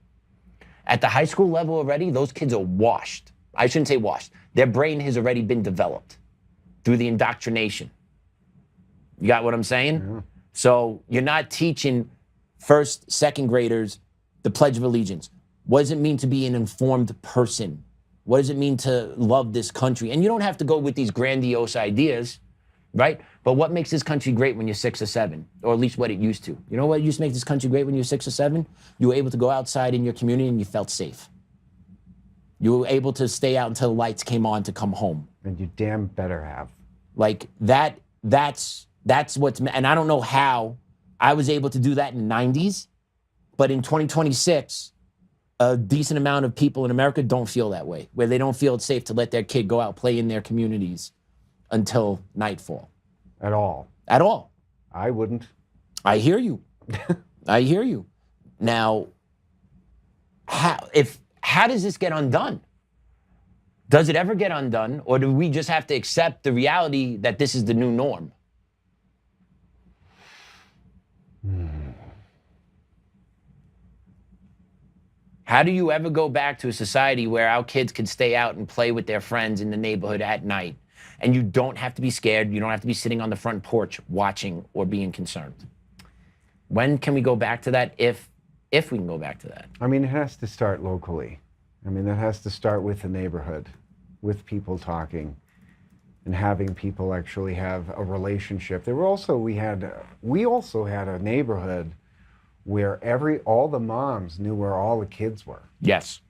At the high school level already, those kids are washed. I shouldn't say washed. Their brain has already been developed through the indoctrination. You got what I'm saying? Mm-hmm. So you're not teaching first, second graders the Pledge of Allegiance. What does it mean to be an informed person? What does it mean to love this country? And you don't have to go with these grandiose ideas, right? But what makes this country great when you're 6 or 7? Or at least what it used to. You know what used to make this country great when you were 6 or 7? You were able to go outside in your community and you felt safe. You were able to stay out until the lights came on to come home. And you damn better have. Like that's what's, and I don't know how I was able to do that in the 90s, but in 2026, a decent amount of people in America don't feel that way, where they don't feel it's safe to let their kid go out, play in their communities until nightfall. At all. At all. I wouldn't. I hear you. I hear you. Now, how does this get undone? Does it ever get undone, or do we just have to accept the reality that this is the new norm? How do you ever go back to a society where our kids can stay out and play with their friends in the neighborhood at night, and you don't have to be scared, you don't have to be sitting on the front porch watching or being concerned? When can we go back to that, if we can go back to that? I mean, it has to start locally. I mean, that has to start with the neighborhood, with people talking and having people actually have a relationship. We also had a neighborhood where all the moms knew where all the kids were. Yes.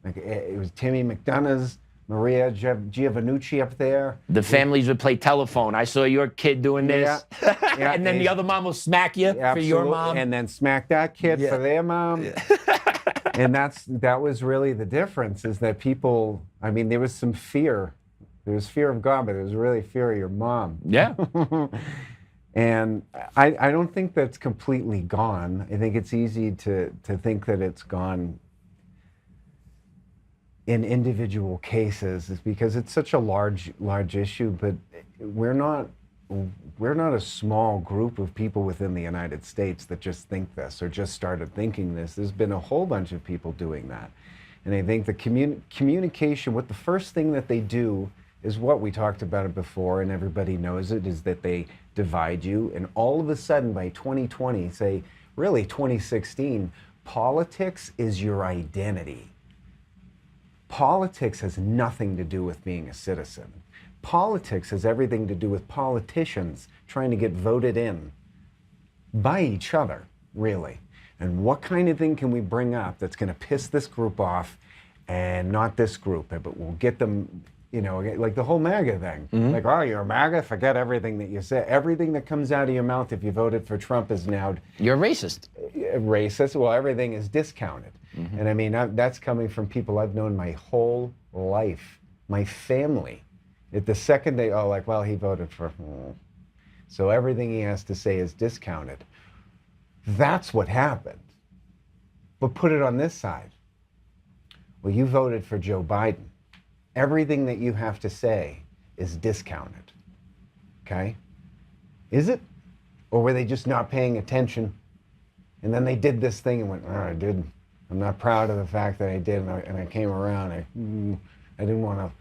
Like it was Timmy McDonough's, Maria Giovannucci up there. The families would play telephone. I saw your kid doing this. Yeah, and then the other mom will smack you for your mom. And then smack that kid for their mom. Yeah. And that was really the difference, is that people, I mean, there was some fear. There was fear of God, but there was really fear of your mom. Yeah. And I don't think that's completely gone. I think it's easy to think that it's gone in individual cases, is because it's such a large issue, but we're not a small group of people within the United States that just think this or just started thinking this. There's been a whole bunch of people doing that. And I think the communication, the first thing that they do is what we talked about it before, and everybody knows it, is that they divide you. And all of a sudden by 2020, say really 2016, politics is your identity. Politics has nothing to do with being a citizen. Politics has everything to do with politicians trying to get voted in by each other, really. And what kind of thing can we bring up that's going to piss this group off and not this group, but we'll get them, like the whole MAGA thing. Mm-hmm. Like, oh, you're a MAGA? Forget everything that you said. Everything that comes out of your mouth if you voted for Trump is now... You're racist. Racist. Well, everything is discounted. Mm-hmm. And I mean, that's coming from people I've known my whole life, my family. At the second they, well, he voted for... So everything he has to say is discounted. That's what happened. But put it on this side. Well, you voted for Joe Biden. Everything that you have to say is discounted. Okay? Is it? Or were they just not paying attention? And then they did this thing and went, I did. I'm not proud of the fact that I did, and I came around. I didn't want to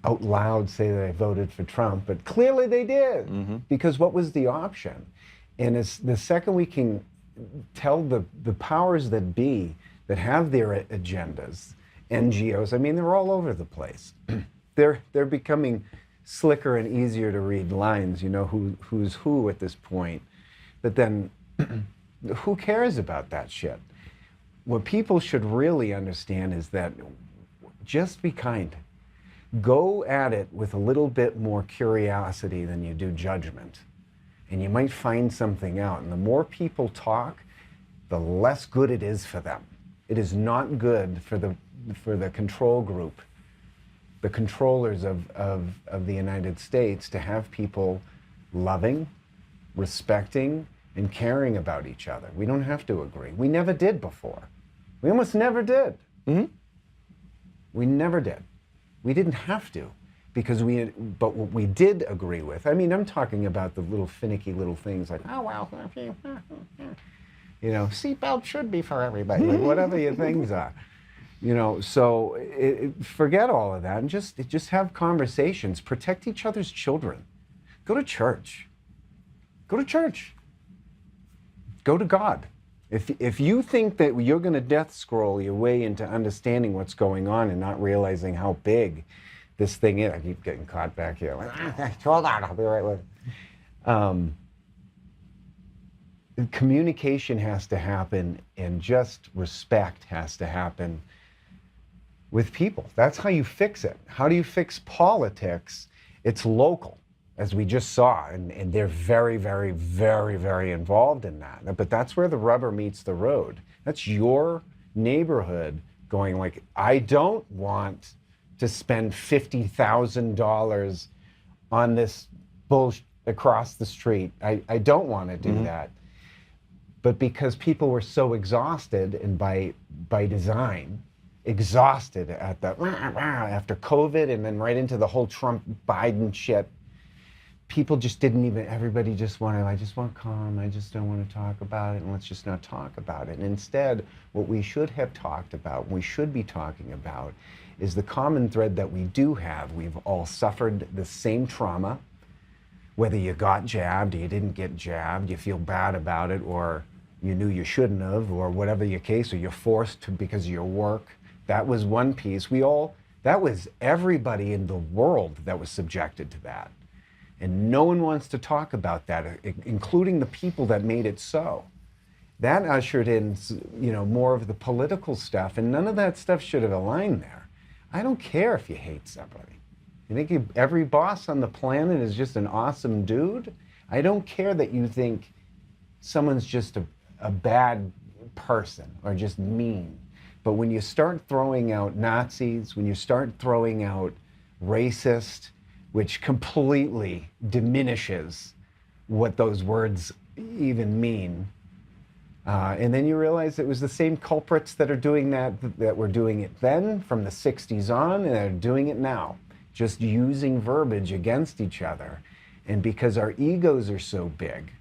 out loud say that I voted for Trump, but clearly they did. Mm-hmm. Because what was the option? And it's the second we can tell the powers that be that have their agendas, NGOs, I mean, they're all over the place. They're becoming slicker and easier to read lines, who's who at this point. But then who cares about that shit? What people should really understand is that just be kind. Go at it with a little bit more curiosity than you do judgment. And you might find something out. And the more people talk, the less good it is for them. It is not good for the control group, the controllers of the United States, to have people loving, respecting, and caring about each other. We don't have to agree. We never did before. We almost never did. Mm-hmm. We never did. We didn't have to, but what we did agree with, I mean, I'm talking about the little finicky little things like, oh, well, seatbelt should be for everybody, like whatever your things are. So forget all of that and just have conversations. Protect each other's children. Go to church. Go to church. Go to God. If you think that you're going to death scroll your way into understanding what's going on and not realizing how big this thing is, I keep getting caught back here. Hold on, I'll be right with you. Communication has to happen, and just respect has to happen with people. That's how you fix it. How do you fix politics? It's local, as we just saw, and they're very, very, very, very involved in that. But that's where the rubber meets the road. That's your neighborhood going like, I don't want to spend $50,000 on this bullshit across the street. I don't want to do that. But because people were so exhausted, and by design, exhausted at the after COVID and then right into the whole Trump Biden shit. People just didn't even, everybody just wanted, I just want calm, I just don't want to talk about it, and let's just not talk about it. And instead, what we should have talked about, we should be talking about, is the common thread that we do have. We've all suffered the same trauma, whether you got jabbed or you didn't get jabbed, you feel bad about it, or you knew you shouldn't have, or whatever your case, or you're forced to because of your work. That was one piece. That was everybody in the world that was subjected to that. And no one wants to talk about that, including the people that made it so. That ushered in, more of the political stuff, and none of that stuff should have aligned there. I don't care if you hate somebody. You think every boss on the planet is just an awesome dude? I don't care that you think someone's just a bad person or just mean. But when you start throwing out Nazis, when you start throwing out racist, which completely diminishes what those words even mean. And then you realize it was the same culprits that are doing that were doing it then from the 60s on, and they're doing it now, just using verbiage against each other. And because our egos are so big,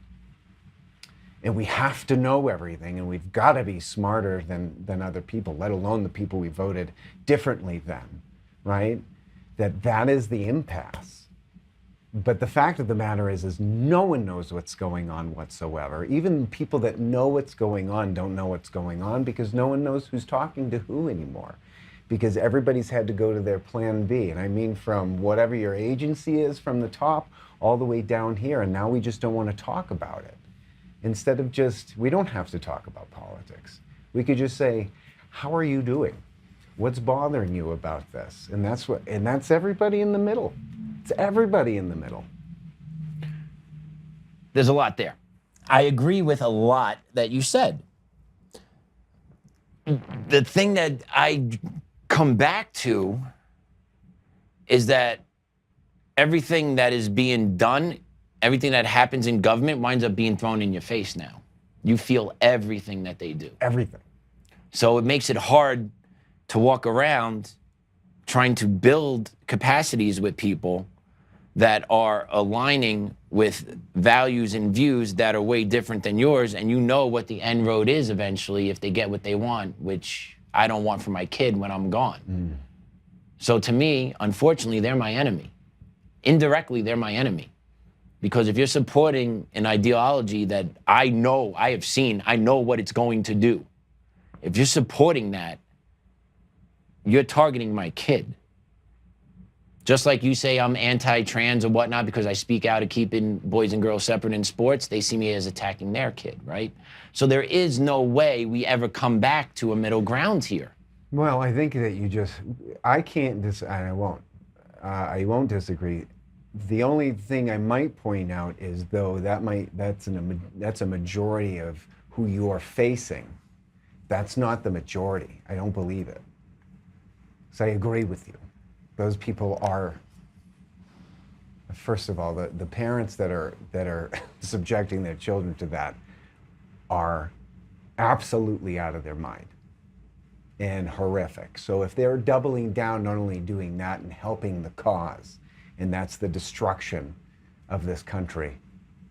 and we have to know everything, and we've got to be smarter than other people, let alone the people we voted differently than, right? That is the impasse. But the fact of the matter is no one knows what's going on whatsoever. Even people that know what's going on don't know what's going on because no one knows who's talking to who anymore. Because everybody's had to go to their plan B. And I mean from whatever your agency is from the top all the way down here. And now we just don't want to talk about it. Instead of we don't have to talk about politics. We could just say, how are you doing? What's bothering you about this? And that's everybody in the middle. It's everybody in the middle. There's a lot there. I agree with a lot that you said. The thing that I come back to is that everything that is being done, everything that happens in government winds up being thrown in your face now. You feel everything that they do. Everything. So it makes it hard to walk around trying to build capacities with people that are aligning with values and views that are way different than yours, and you know what the end road is eventually if they get what they want, which I don't want for my kid when I'm gone. So to me, unfortunately, they're my enemy. Indirectly, they're my enemy. Because if you're supporting an ideology that I know, I have seen, I know what it's going to do, if you're supporting that, you're targeting my kid. Just like you say I'm anti-trans or whatnot because I speak out of keeping boys and girls separate in sports, they see me as attacking their kid, right? So there is no way we ever come back to a middle ground here. Well, I think that I can't, and I won't disagree. The only thing I might point out is, though, that's a majority of who you are facing. That's not the majority. I don't believe it. So I agree with you. Those people are, first of all, the parents that are subjecting their children to that are absolutely out of their mind and horrific. So if they're doubling down, not only doing that and helping the cause, and that's the destruction of this country,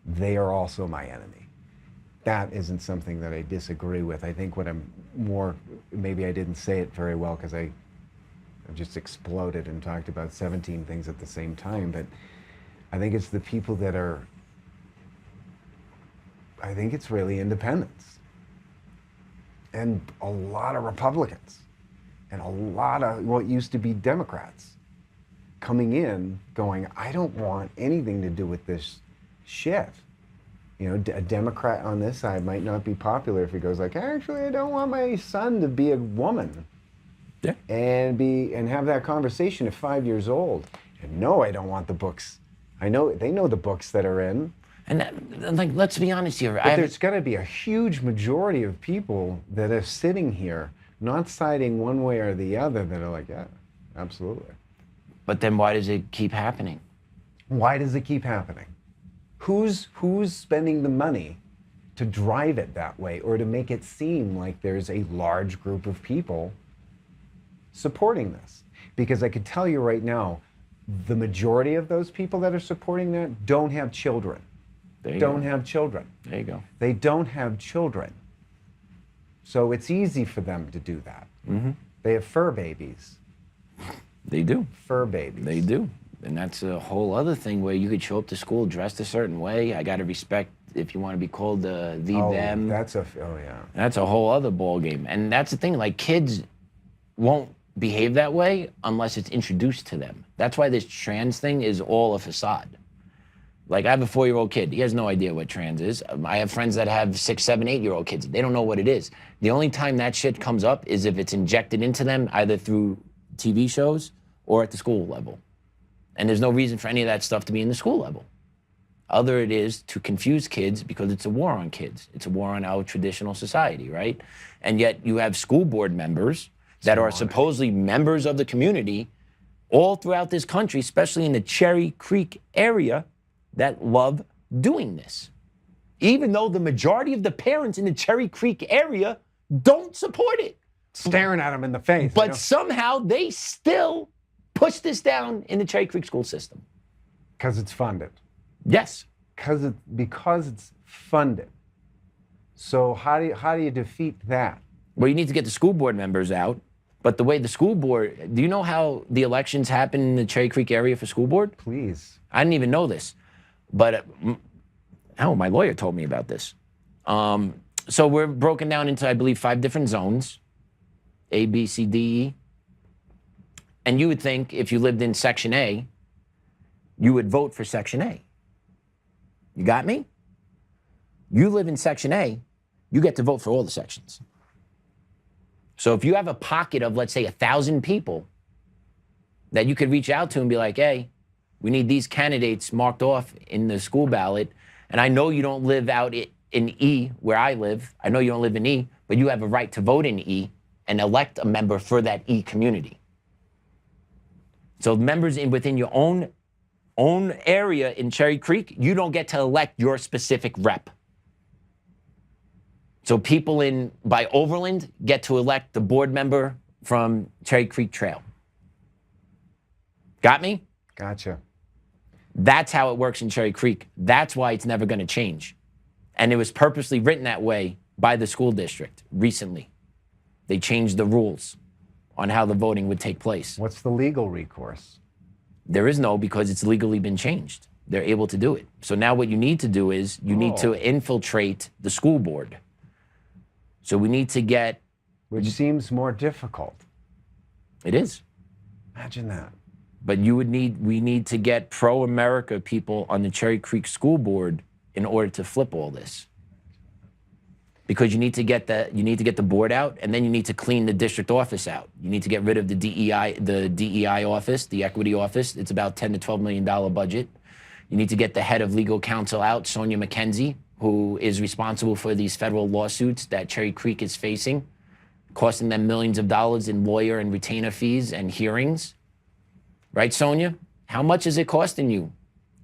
they are also my enemy. That isn't something that I disagree with. I think what I'm more, maybe I didn't say it very well because I just exploded and talked about 17 things at the same time, but I think it's the people that are, I think it's really independents and a lot of Republicans and a lot of what used to be Democrats coming in going, I don't want anything to do with this shit. You know, a Democrat on this side might not be popular if he goes like, actually, I don't want my son to be a woman. Yeah. And have that conversation at 5 years old. And no, I don't want the books. I know, they know the books that are in. And like, let's be honest here. But there's got to be a huge majority of people that are sitting here, not siding one way or the other, that are like, yeah, absolutely. But then why does it keep happening? Why does it keep happening? Who's spending the money to drive it that way or to make it seem like there's a large group of people supporting this. Because I can tell you right now, the majority of those people that are supporting that don't have children. There you Don't go. have children. There you go. They don't have children. So it's easy for them to do that. Mm-hmm. They have fur babies. They do. Fur babies. They do. And that's a whole other thing where you could show up to school dressed a certain way. I got to respect if you want to be called the them. That's yeah. That's a whole other ball game. And that's the thing, like kids won't behave that way unless it's introduced to them. That's why this trans thing is all a facade. Like I have a 4-year-old kid. He has no idea what trans is. I have friends that have 6, 7, 8-year-old kids. They don't know what it is. The only time that shit comes up is if it's injected into them either through TV shows or at the school level. And there's no reason for any of that stuff to be in the school level. Other it is to confuse kids because it's a war on kids. It's a war on our traditional society, right? And yet you have school board members that are supposedly members of the community all throughout this country, especially in the Cherry Creek area, that love doing this. Even though the majority of the parents in the Cherry Creek area don't support it. Staring at them in the face. But somehow they still push this down in the Cherry Creek school system. Because it's funded. Yes. Because it's funded. So how do you defeat that? Well, you need to get the school board members out. But the way the school board, do you know how the elections happen in the Cherry Creek area for school board? Please. I didn't even know this. But, my lawyer told me about this. So we're broken down into, I believe, 5 different zones, A, B, C, D, E. And you would think if you lived in Section A, you would vote for Section A. You got me? You live in Section A, you get to vote for all the sections. So if you have a pocket of, let's say, 1,000 people that you could reach out to and be like, hey, we need these candidates marked off in the school ballot. And I know you don't live out in E, where I live. I know you don't live in E, but you have a right to vote in E and elect a member for that E community. So members within your own area in Cherry Creek, you don't get to elect your specific rep. So people by Overland get to elect the board member from Cherry Creek Trail. Got me? Gotcha. That's how it works in Cherry Creek. That's why it's never going to change. And it was purposely written that way by the school district recently. They changed the rules on how the voting would take place. What's the legal recourse? There is no, because it's legally been changed. They're able to do it. So now what you need to do is you need to infiltrate the school board. So we need to get... Which seems more difficult. It is. Imagine that. But we need to get pro-America people on the Cherry Creek School Board in order to flip all this. Because you need to get the board out, and then you need to clean the district office out. You need to get rid of the DEI office, the equity office. It's about $10 to $12 million budget. You need to get the head of legal counsel out, Sonia McKenzie, who is responsible for these federal lawsuits that Cherry Creek is facing, costing them millions of dollars in lawyer and retainer fees and hearings. Right, Sonia? How much is it costing you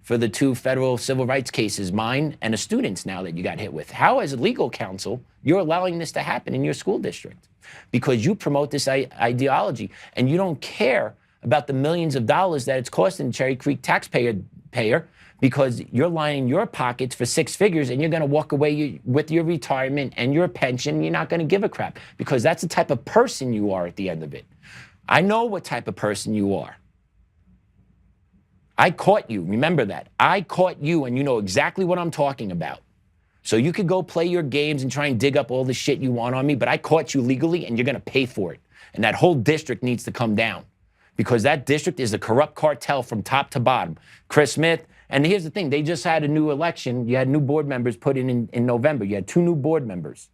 for the 2 federal civil rights cases, mine and a student's now that you got hit with? How, as a legal counsel, you're allowing this to happen in your school district? Because you promote this ideology and you don't care about the millions of dollars that it's costing the Cherry Creek taxpayer because you're lining your pockets for 6 figures and you're going to walk away with your retirement and your pension. You're not going to give a crap because that's the type of person you are at the end of it. I know what type of person you are. I caught you. Remember that. I caught you, and you know exactly what I'm talking about. So you could go play your games and try and dig up all the shit you want on me, but I caught you legally, and you're going to pay for it. And that whole district needs to come down because that district is a corrupt cartel from top to bottom. Chris Smith, and here's the thing. They just had a new election. You had new board members put in November. You had 2 new board members.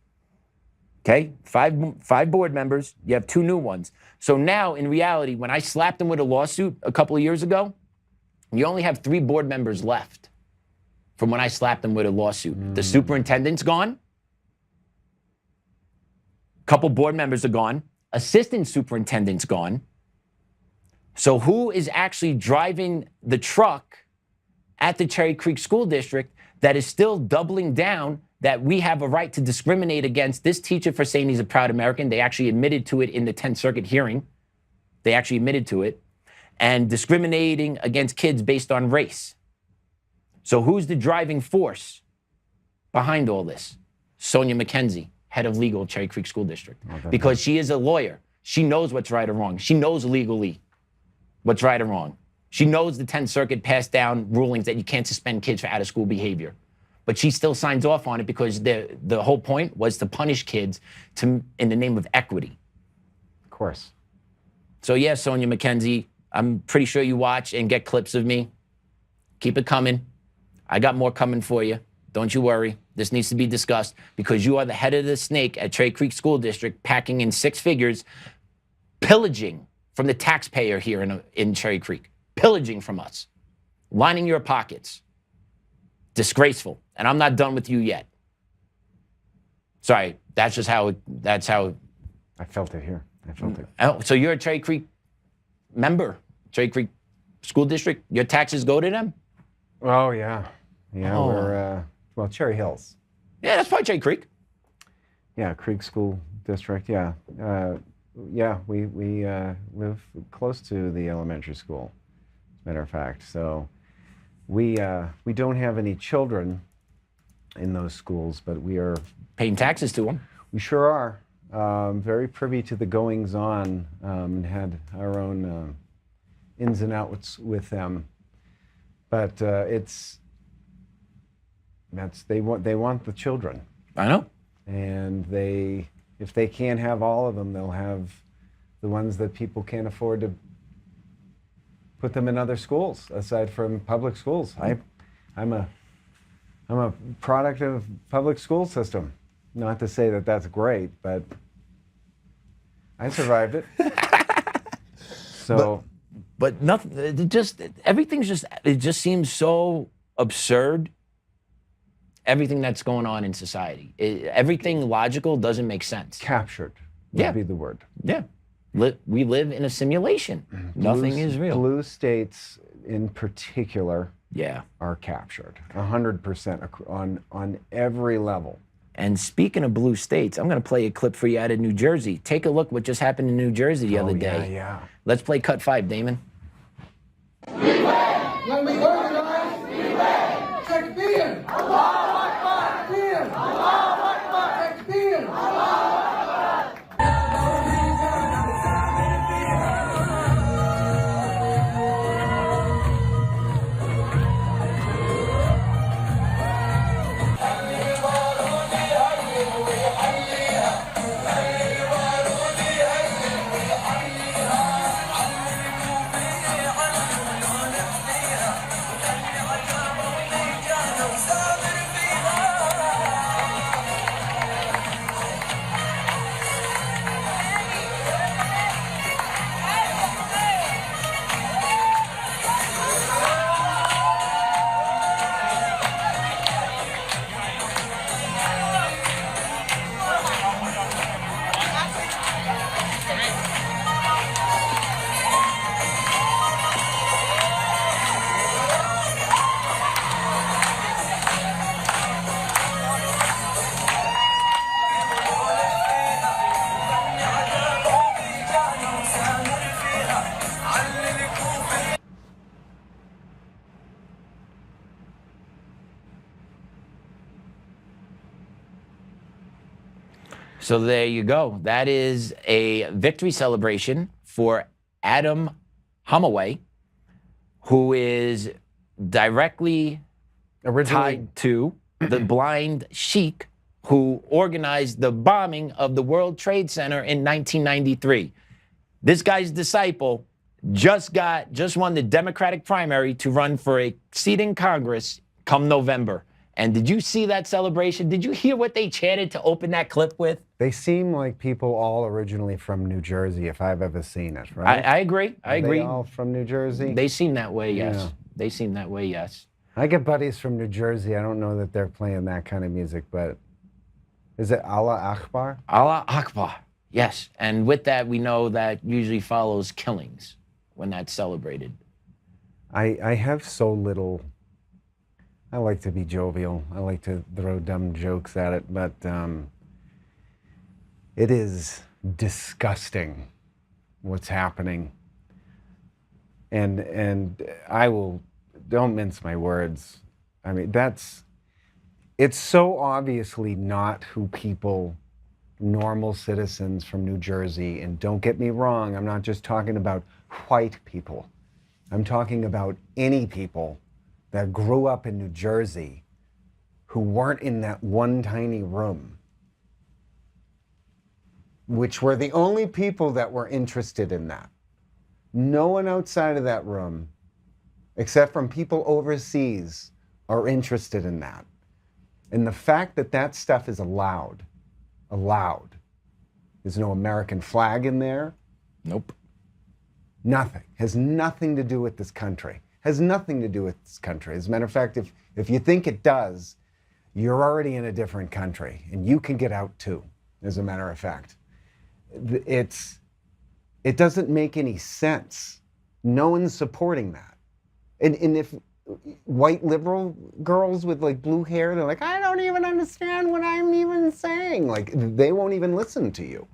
Okay? 5 board members. You have 2 new ones. So now, in reality, when I slapped them with a lawsuit a couple of years ago, you only have 3 board members left from when I slapped them with a lawsuit. The superintendent's gone. A couple board members are gone. Assistant superintendent's gone. So who is actually driving the truck at the Cherry Creek School District that is still doubling down that we have a right to discriminate against this teacher for saying he's a proud American? They actually admitted to it in the 10th Circuit hearing. They actually admitted to it. And discriminating against kids based on race. So who's the driving force behind all this? Sonia McKenzie, head of legal at Cherry Creek School District. Because she is a lawyer. She knows what's right or wrong. She knows legally what's right or wrong. She knows the 10th Circuit passed down rulings that you can't suspend kids for out-of-school behavior. But she still signs off on it because the whole point was to punish kids in the name of equity. Of course. So yeah, Sonia McKenzie, I'm pretty sure you watch and get clips of me. Keep it coming. I got more coming for you. Don't you worry. This needs to be discussed because you are the head of the snake at Cherry Creek School District, packing in 6 figures, pillaging from the taxpayer here in Cherry Creek, pillaging from us, lining your pockets. Disgraceful. And I'm not done with you yet. Sorry, that's how. I felt it here. I felt it. Oh, so you're a Cherry Creek member, Cherry Creek School District? Your taxes go to them? Oh, yeah. Yeah, Oh. we're, well, Cherry Hills. Yeah, that's probably Cherry Creek. Yeah, Creek School District, yeah. Yeah, we live close to the elementary school, as a matter of fact. So we don't have any children in those schools, but we are... Paying taxes to them. We sure are. Very privy to the goings-on and had our own ins and outs with them. But they want the children. I know. And if they can't have all of them, they'll have the ones that people can't afford to put them in other schools aside from public schools. I'm a product of public school system. Not to say that that's great, but I survived it. So, but nothing. It just seems so absurd. Everything that's going on in society, everything logical doesn't make sense. Captured would be the word. Yeah, we live in a simulation. Nothing is real. Blue states, in particular, Yeah. are captured 100% on every level. And speaking of blue states, I'm going to play a clip for you out of New Jersey. Take a look what just happened in New Jersey the other day. Yeah. Let's play cut 5, Damon. When we organize, we win. Takbir. Allahu Akbar. Takbir. Allahu Akbar. Takbir. Allahu Akbar. So there you go. That is a victory celebration for Adam Hamaway, who is directly tied to the blind sheik who organized the bombing of the World Trade Center in 1993. This guy's disciple just won the Democratic primary to run for a seat in Congress come November. And did you see that celebration? Did you hear what they chanted to open that clip with? They seem like people all originally from New Jersey, if I've ever seen it, right? I agree. I agree. They all from New Jersey? They seem that way, yes. Yeah. They seem that way, yes. I get buddies from New Jersey. I don't know that they're playing that kind of music, but is it Allah Akbar? Allah Akbar, yes. And with that, we know that usually follows killings when that's celebrated. I have so little. I like to be jovial. I like to throw dumb jokes at it, but it is disgusting what's happening. And I will, don't mince my words. I mean, it's so obviously not who people, normal citizens from New Jersey, and don't get me wrong, I'm not just talking about white people. I'm talking about any people that grew up in New Jersey who weren't in that one tiny room, which were the only people that were interested in that. No one outside of that room, except from people overseas, are interested in that. And the fact that that stuff is allowed, there's no American flag in there. Nope. Nothing. Has nothing to do with this country. Has nothing to do with this country. As a matter of fact, if you think it does, you're already in a different country, and you can get out too, as a matter of fact. It doesn't make any sense. No one's supporting that. And if white liberal girls with like blue hair, they're like, I don't even understand what I'm even saying. Like, they won't even listen to you,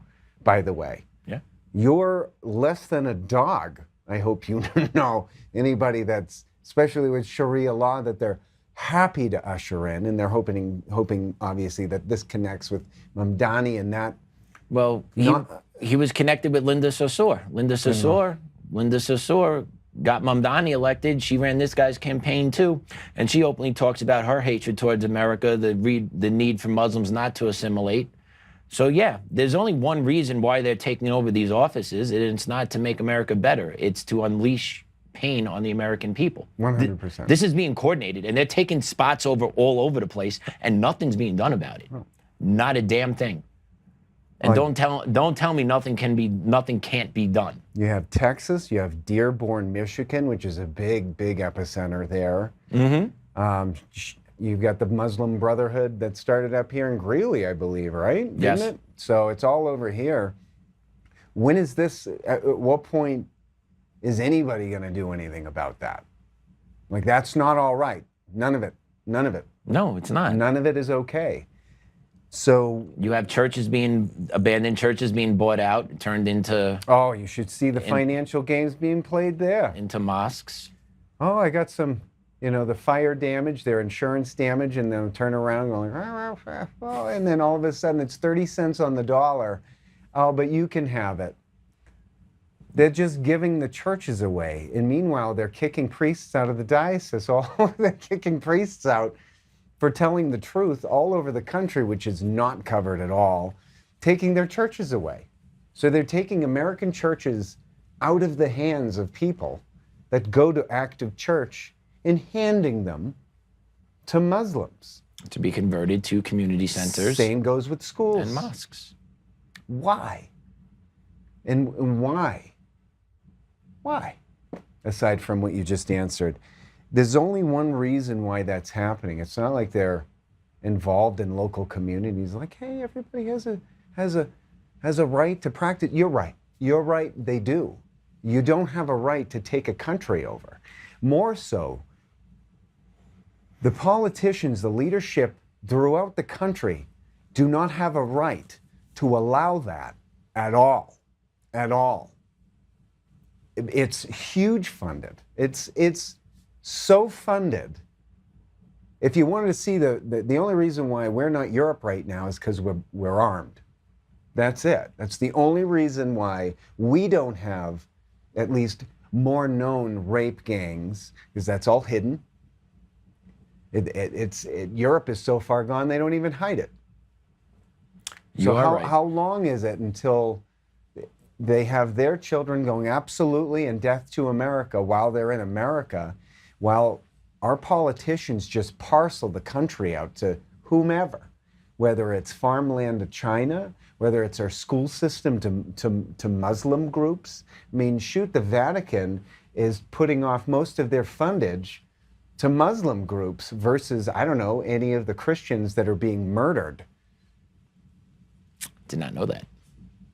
by the way. Yeah. You're less than a dog. I hope you know anybody that's, especially with Sharia law, that they're happy to usher in, and they're hoping obviously that this connects with Mamdani and that. Well, he was connected with Linda Sarsour. Linda Sarsour got Mamdani elected. She ran this guy's campaign too, and she openly talks about her hatred towards America, the need for Muslims not to assimilate. So yeah, there's only one reason why they're taking over these offices, and it's not to make America better. It's to unleash pain on the American people. 100%. This is being coordinated, and they're taking spots all over the place, and nothing's being done about it. Oh. Not a damn thing. And don't tell me nothing can't be done. You have Texas, you have Dearborn, Michigan, which is a big epicenter there. Mm-hmm. You've got the Muslim Brotherhood that started up here in Greeley, I believe, right? Yes. Didn't it? So it's all over here. When is this, at what point is anybody going to do anything about that? Like, that's not all right. None of it. No, it's not. None of it is okay. So you have abandoned churches being bought out, turned into... Oh, you should see the financial games being played there. Into mosques. Oh, I got some, the fire damage, their insurance damage, and then turn around going, oh, and then all of a sudden it's 30 cents on the dollar. Oh, but you can have it. They're just giving the churches away. And meanwhile, they're kicking priests out of the diocese. They're kicking priests out for telling the truth all over the country, which is not covered at all, taking their churches away. So they're taking American churches out of the hands of people that go to active church and handing them to Muslims. To be converted to community centers. Same goes with schools. And mosques. Why? And why? Why? Aside from what you just answered. There's only one reason why that's happening. It's not like they're involved in local communities. Like, hey, everybody has a right to practice. You're right. They do. You don't have a right to take a country over. More so, the politicians, the leadership throughout the country, do not have a right to allow that at all. At all. It's huge funded. It's so funded. If you wanted to see the only reason why we're not Europe right now is because we're armed. That's it. That's the only reason why we don't have at least more known rape gangs, because that's all hidden. Europe is so far gone they don't even hide it. So how long is it until they have their children going absolutely and death to America while they're in America, while our politicians just parcel the country out to whomever, whether it's farmland to China, whether it's our school system to Muslim groups. I mean, shoot, the Vatican is putting off most of their fundage to Muslim groups versus, I don't know, any of the Christians that are being murdered. Did not know that.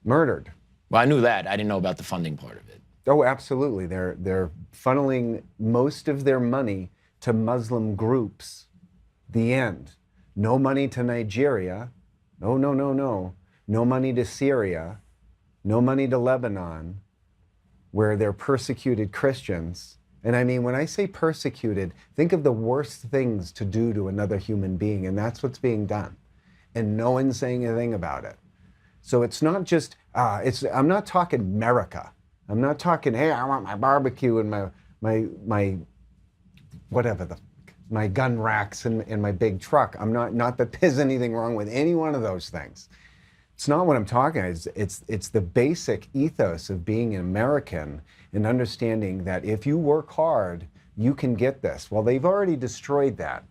Murdered. Well, I knew that. I didn't know about the funding part of it. Oh, absolutely. They're funneling most of their money to Muslim groups. The end. No money to Nigeria. No. No money to Syria. No money to Lebanon. where they're persecuted Christians. And I mean, when I say persecuted, think of the worst things to do to another human being, and that's what's being done. And no one's saying anything about it. So it's not just, I'm not talking America. I'm not talking, hey, I want my barbecue and my my gun racks and my big truck. Not that there's anything wrong with any one of those things. It's not what I'm talking about. It's the basic ethos of being an American and understanding that if you work hard, you can get this. Well, they've already destroyed that.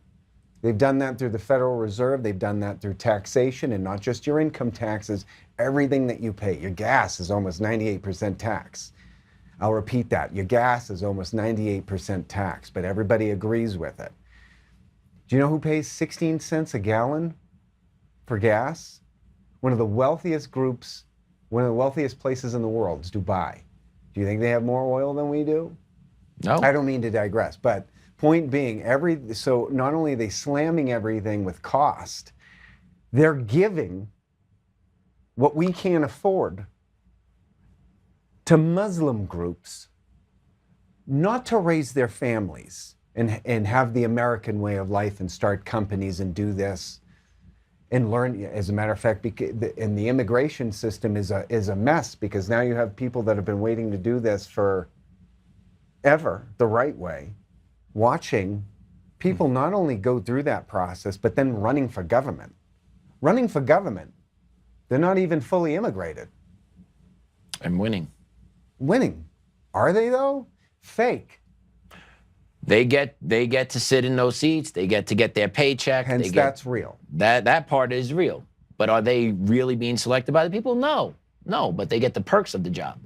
They've done that through the Federal Reserve. They've done that through taxation, and not just your income taxes, everything that you pay. Your gas is almost 98% tax. I'll repeat that. Your gas is almost 98% tax, but everybody agrees with it. Do you know who pays 16 cents a gallon for gas? One of the wealthiest groups, one of the wealthiest places in the world is Dubai. Do you think they have more oil than we do? No. I don't mean to digress, but point being, so not only are they slamming everything with cost, they're giving what we can't afford to Muslim groups, not to raise their families and have the American way of life and start companies and do this and learn. As a matter of fact, and the immigration system is a mess, because now you have people that have been waiting to do this for ever the right way, watching people not only go through that process, but then running for government. Running for government. They're not even fully immigrated. And winning. Winning. Are they though? Fake. They get to sit in those seats. They get their paycheck. Hence, that's real. That part is real. But are they really being selected by the people? No. But they get the perks of the job.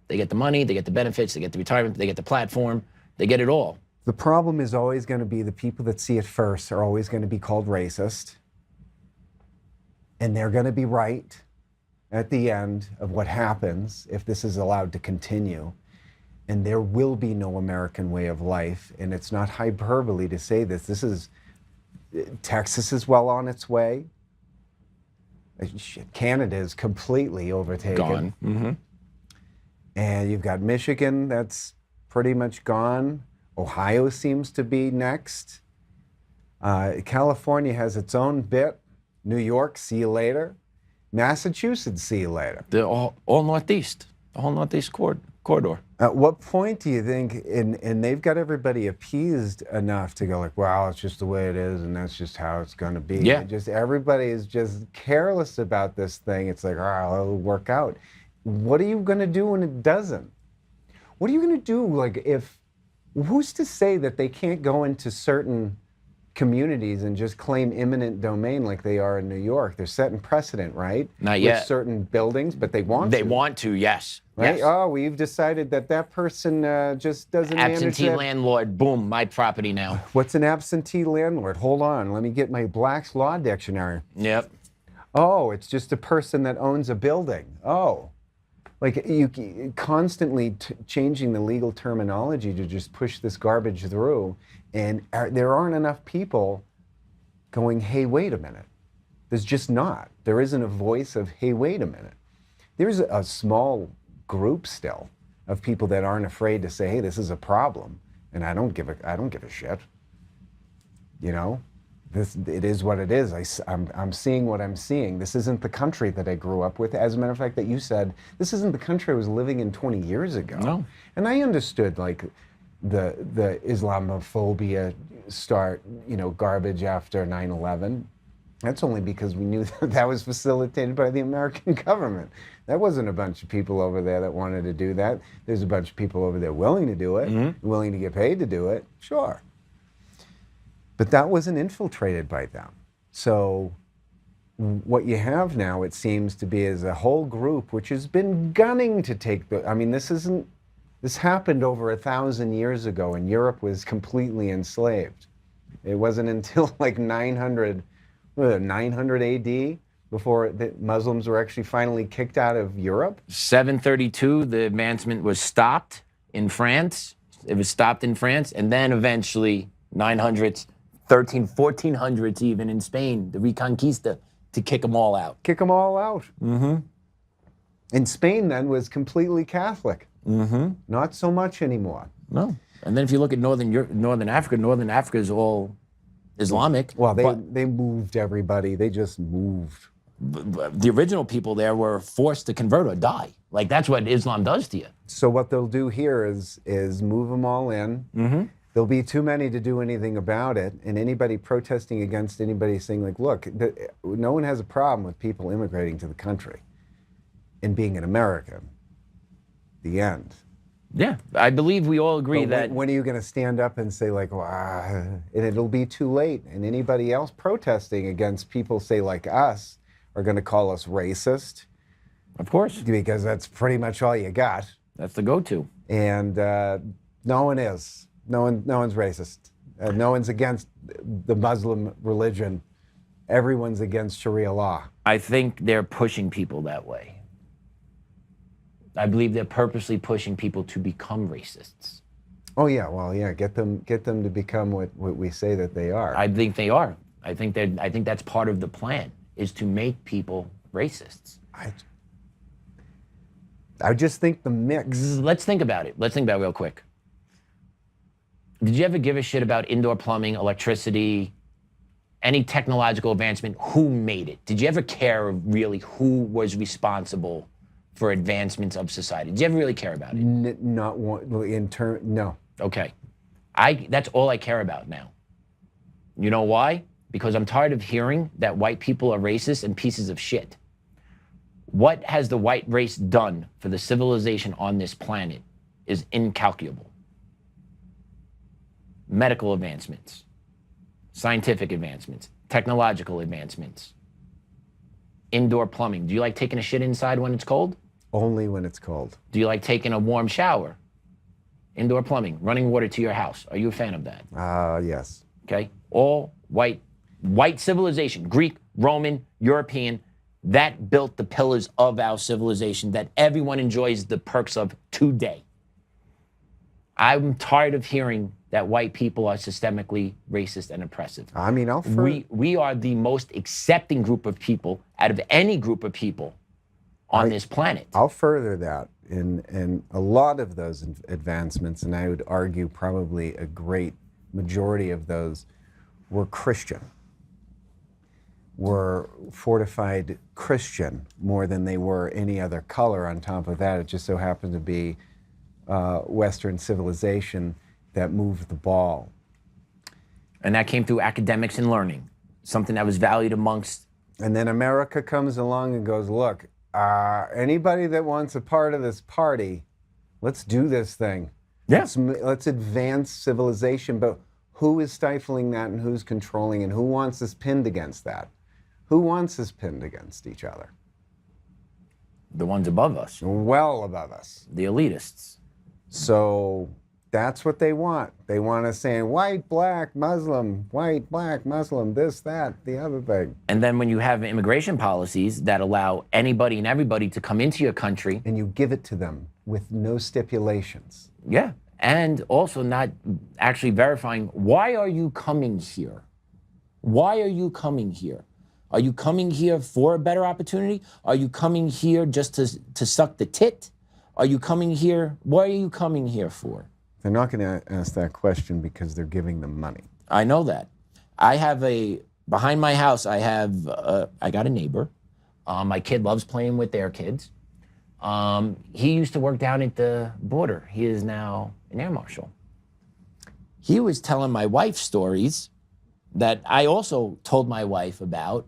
They get the money, they get the benefits, they get the retirement, they get the platform, they get it all. The problem is always going to be the people that see it first are always going to be called racist. And they're going to be right at the end of what happens if this is allowed to continue. And there will be no American way of life. And it's not hyperbole to say this. Texas is well on its way. Canada is completely overtaken. Gone. Mm-hmm. And you've got Michigan, that's pretty much gone. Ohio seems to be next. California has its own bit. New York, see you later. Massachusetts, see you later. They're all Northeast, the whole Northeast corridor. At what point do you think, and they've got everybody appeased enough to go like, well, it's just the way it is, and that's just how it's going to be. Yeah. Everybody is just careless about this thing. It's like, oh, it'll work out. What are you going to do when it doesn't? What are you going to do, like, who's to say that they can't go into certain communities and just claim eminent domain like they are in New York? They're setting precedent, right? Not yet. With certain buildings, but they want to. They want to, yes. Right? Yes. Oh, we've decided that person just doesn't manage Absentee that. landlord, boom, my property now. What's an absentee landlord? Hold on, let me get my Black's Law Dictionary. Yep. Oh, it's just a person that owns a building. Oh. Like, you constantly changing the legal terminology to just push this garbage through, and there aren't enough people going, hey, wait a minute. There's just not. There isn't a voice of, hey, wait a minute. There's a small group still of people that aren't afraid to say, hey, this is a problem, and I don't give a shit. You know? It is what it is. I'm seeing what I'm seeing. This isn't the country that I grew up with. As a matter of fact, that you said, this isn't the country I was living in 20 years ago. No. And I understood, like, the Islamophobia garbage after 9/11. That's only because we knew that was facilitated by the American government. That wasn't a bunch of people over there that wanted to do that. There's a bunch of people over there willing to do it, willing to get paid to do it, sure. But that wasn't infiltrated by them. So what you have now, it seems to be, is a whole group which has been gunning to take this happened over 1,000 years ago, and Europe was completely enslaved. It wasn't until like 900 AD before the Muslims were actually finally kicked out of Europe. 732, the advancement was stopped in France. It was stopped in France, and then eventually 900s, 1400s even in Spain, the Reconquista, to kick them all out. Kick them all out. Mm-hmm. And Spain then was completely Catholic. Not so much anymore. No. And then if you look at Northern Africa is all Islamic. Well, they moved everybody. They just moved. The original people there were forced to convert or die. Like, that's what Islam does to you. So what they'll do here is move them all in. There'll be too many to do anything about it, and anybody protesting against anybody saying, like, look, no one has a problem with people immigrating to the country and being an American. The end. Yeah, I believe we all agree But that... when are you going to stand up and say, like, and it'll be too late, and anybody else protesting against people, say, like us, are going to call us racist. Of course. Because that's pretty much all you got. That's the go-to. And no one is. No one's racist. No one's against the Muslim religion. Everyone's against Sharia law. I think they're pushing people that way. I believe they're purposely pushing people to become racists. Oh yeah, well yeah, get them to become what we say that they are. I think they are. I think that's part of the plan, is to make people racists. I just think the mix. Let's think about it. Let's think about it real quick. Did you ever give a shit about indoor plumbing, electricity, any technological advancement? Who made it? Did you ever care really who was responsible for advancements of society? Did you ever really care about it? Not one no. Okay. That's all I care about now. You know why? Because I'm tired of hearing that white people are racist and pieces of shit. What has the white race done for the civilization on this planet is incalculable. Medical advancements, scientific advancements, technological advancements, indoor plumbing. Do you like taking a shit inside when it's cold? Only when it's cold. Do you like taking a warm shower? Indoor plumbing, running water to your house. Are you a fan of that? Yes. Okay. All white civilization, Greek, Roman, European, that built the pillars of our civilization that everyone enjoys the perks of today. I'm tired of hearing that white people are systemically racist and oppressive. I mean, we are the most accepting group of people out of any group of people on this planet. I'll further that in a lot of those advancements, and I would argue probably a great majority of those were Christian, were fortified Christian more than they were any other color. On top of that, it just so happened to be Western civilization that moved the ball. And that came through academics and learning, something that was valued amongst... And then America comes along and goes, look, anybody that wants a part of this party, let's do this thing. Yeah. Let's advance civilization, but who is stifling that and who's controlling and who wants us pinned against that? Who wants us pinned against each other? The ones above us. Well above us. The elitists. So that's what they want. They want us saying white, black, Muslim, white, black, Muslim, this, that, the other thing. And then when you have immigration policies that allow anybody and everybody to come into your country. And you give it to them with no stipulations. Yeah. And also not actually verifying, why are you coming here? Why are you coming here? Are you coming here for a better opportunity? Are you coming here just to suck the tit? Are you coming here? What are you coming here for? They're not going to ask that question because they're giving them money. I know that. I have behind my house, I got a neighbor. My kid loves playing with their kids. He used to work down at the border. He is now an air marshal. He was telling my wife stories that I also told my wife about,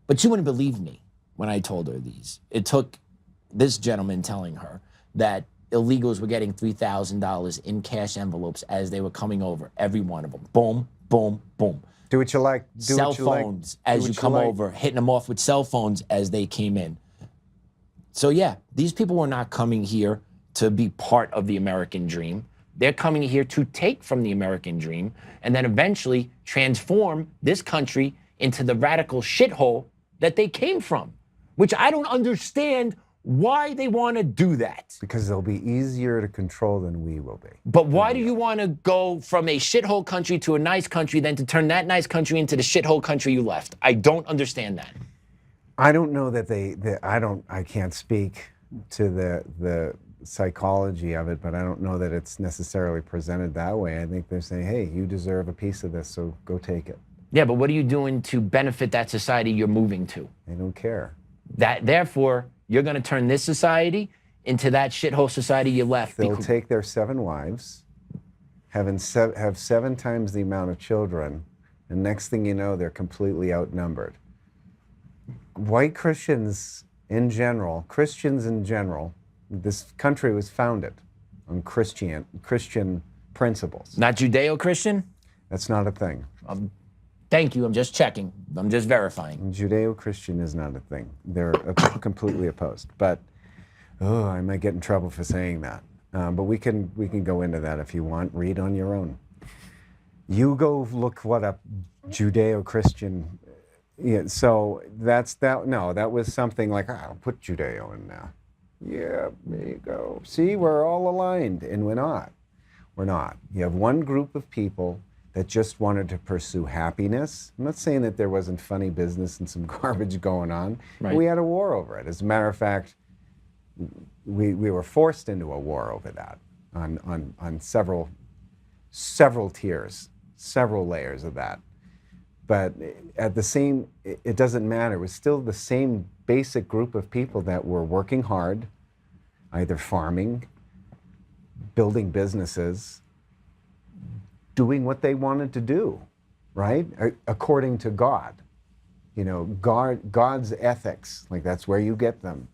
but she wouldn't believe me when I told her these. It took this gentleman telling her that illegals were getting $3,000 in cash envelopes as they were coming over, every one of them. Boom, boom, boom. Do what you like. Do cell what you phones like. as you come over, hitting them off with cell phones as they came in. So yeah, these people were not coming here to be part of the American dream. They're coming here to take from the American dream and then eventually transform this country into the radical shithole that they came from, which I don't understand why they want to do that. Because they'll be easier to control than we will be. But why do you want to go from a shithole country to a nice country than to turn that nice country into the shithole country you left? I don't understand that. I don't know that I can't speak to the psychology of it, but I don't know that it's necessarily presented that way. I think they're saying, hey, you deserve a piece of this, so go take it. Yeah, but what are you doing to benefit that society you're moving to? They don't care. Therefore, you're going to turn this society into that shithole society you left. They'll take their 7 wives, have 7 times the amount of children, and next thing you know, they're completely outnumbered. White Christians in general, this country was founded on Christian principles. Not Judeo-Christian? That's not a thing. Thank you. I'm just checking. I'm just verifying. Judeo-Christian is not a thing. They're completely opposed. But I might get in trouble for saying that. But we can go into that if you want. Read on your own. You go look what a Judeo-Christian. Yeah, so that's that. No, that was something like, I'll put Judeo in now. Yeah, there you go. See, we're all aligned, and we're not. We're not. You have one group of people that just wanted to pursue happiness. I'm not saying that there wasn't funny business and some garbage going on. Right. We had a war over it. As a matter of fact, we were forced into a war over that on several tiers, several layers of that. But at the same, it doesn't matter. It was still the same basic group of people that were working hard, either farming, building businesses, doing what they wanted to do, right? According to God. You know, God's ethics, like that's where you get them.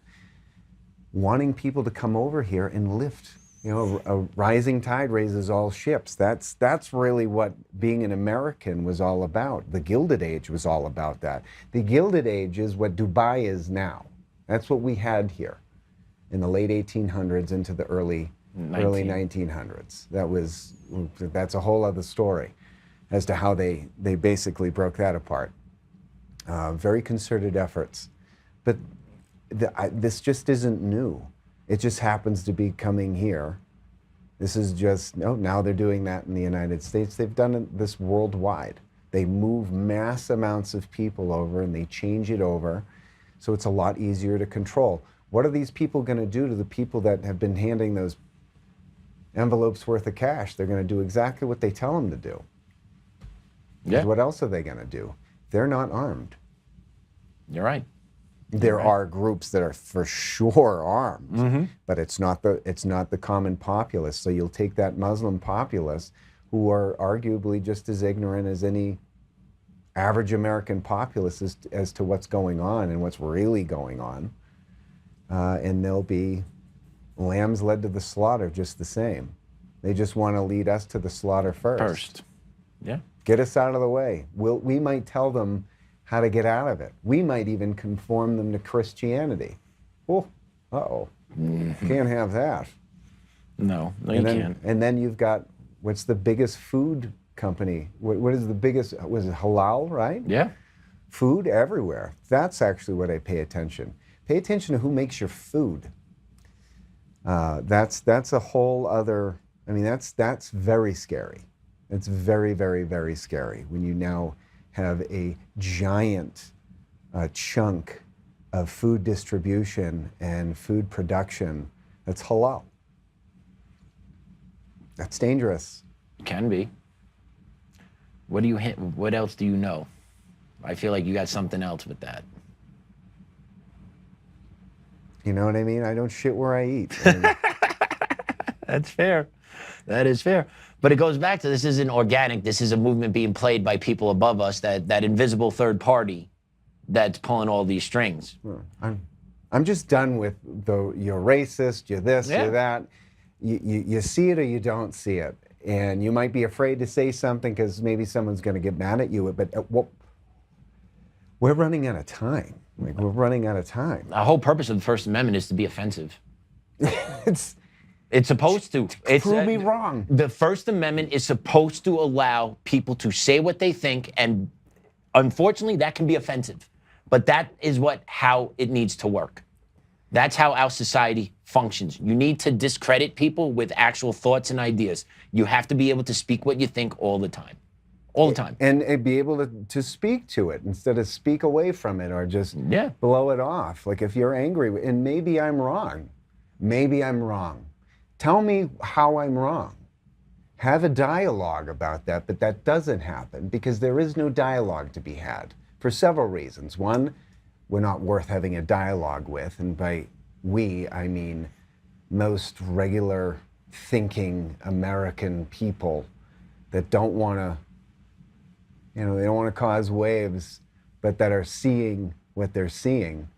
Wanting people to come over here and lift. You know, a rising tide raises all ships. That's really what being an American was all about. The Gilded Age was all about that. The Gilded Age is what Dubai is now. That's what we had here in the late 1800s into the early 1900s. That's a whole other story as to how they basically broke that apart. Very concerted efforts. But this just isn't new. It just happens to be coming here. This is just, now they're doing that in the United States. They've done this worldwide. They move mass amounts of people over and they change it over, so it's a lot easier to control. What are these people going to do to the people that have been handing those envelopes worth of cash? They're going to do exactly what they tell them to do. Yeah. What else are they going to do? They're not armed. You're right. There are groups that are for sure armed, but it's not the common populace. So you'll take that Muslim populace, who are arguably just as ignorant as any average American populace as to what's going on and what's really going on, and they'll be lambs led to the slaughter just the same. They just want to lead us to the slaughter first. Yeah. Get us out of the way. We might tell them how to get out of it. We might even conform them to Christianity. Oh, can't have that. No, you can't. And then you've got, what's the biggest food company? What is the biggest, was it halal, right? Yeah. Food everywhere. That's actually what I pay attention. Pay attention to who makes your food. That's a whole other, I mean, that's very scary. It's very, very, very scary when you now have a giant chunk of food distribution and food production that's halal. That's dangerous. Can be. What else do you know? I feel like you got something else with that. You know what I mean? I don't shit where I eat. That's fair. That is fair. But it goes back to, this isn't organic. This is a movement being played by people above us, that invisible third party that's pulling all these strings. I'm just done with you're racist, you're this, you're that. You see it or you don't see it. And you might be afraid to say something because maybe someone's going to get mad at you. But we're running out of time. Like, we're running out of time. The whole purpose of the First Amendment is to be offensive. It's supposed to. Prove me wrong. The First Amendment is supposed to allow people to say what they think, and unfortunately, that can be offensive. But that is how it needs to work. That's how our society functions. You need to discredit people with actual thoughts and ideas. You have to be able to speak what you think all the time. All the time. And be able to speak to it instead of speak away from it or just blow it off. Like, if you're angry, and maybe I'm wrong. Maybe I'm wrong. Tell me how I'm wrong. Have a dialogue about that, but that doesn't happen because there is no dialogue to be had for several reasons. One, we're not worth having a dialogue with, and by we, I mean most regular thinking American people that don't want to, they don't want to cause waves, but that are seeing what they're seeing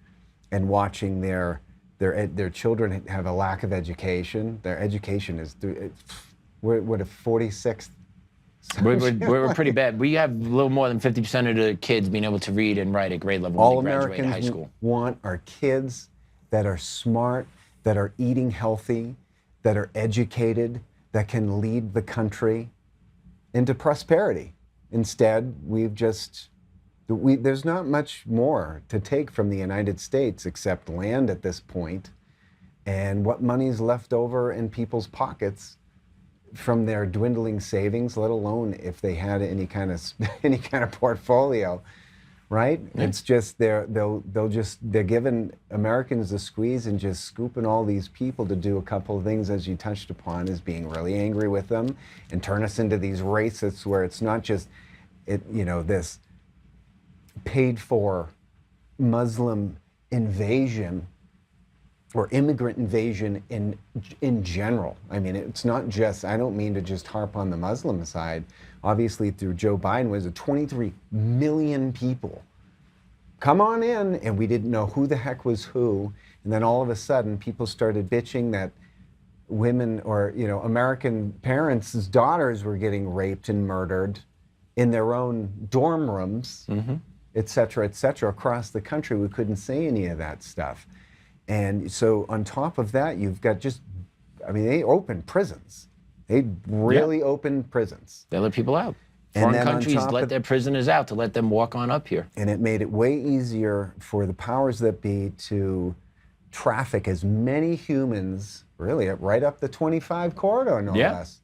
and watching their children have a lack of education. Their education is we're the 46th. We're pretty bad. We have a little more than 50% of the kids being able to read and write at grade level All when they graduate Americans high school. Want are kids that are smart, that are eating healthy, that are educated, that can lead the country into prosperity. Instead, there's not much more to take from the United States except land at this point, and what money's left over in people's pockets from their dwindling savings, let alone if they had any kind of portfolio, right? Yeah. It's just they're giving Americans the squeeze and just scooping all these people to do a couple of things, as you touched upon, is being really angry with them and turn us into these racists where it's not just this paid for Muslim invasion or immigrant invasion in general. I mean, it's not just, I don't mean to just harp on the Muslim side. Obviously, through Joe Biden, was 23 million people come on in, and we didn't know who the heck was who. And then all of a sudden, people started bitching that women or, American parents' daughters were getting raped and murdered in their own dorm rooms, et cetera, across the country. We couldn't say any of that stuff. And so on top of that, you've got they open prisons. They really open prisons. They let people out. Foreign countries let their prisoners out to let them walk on up here. And it made it way easier for the powers that be to traffic as many humans, really, right up the 25 corridor, no less,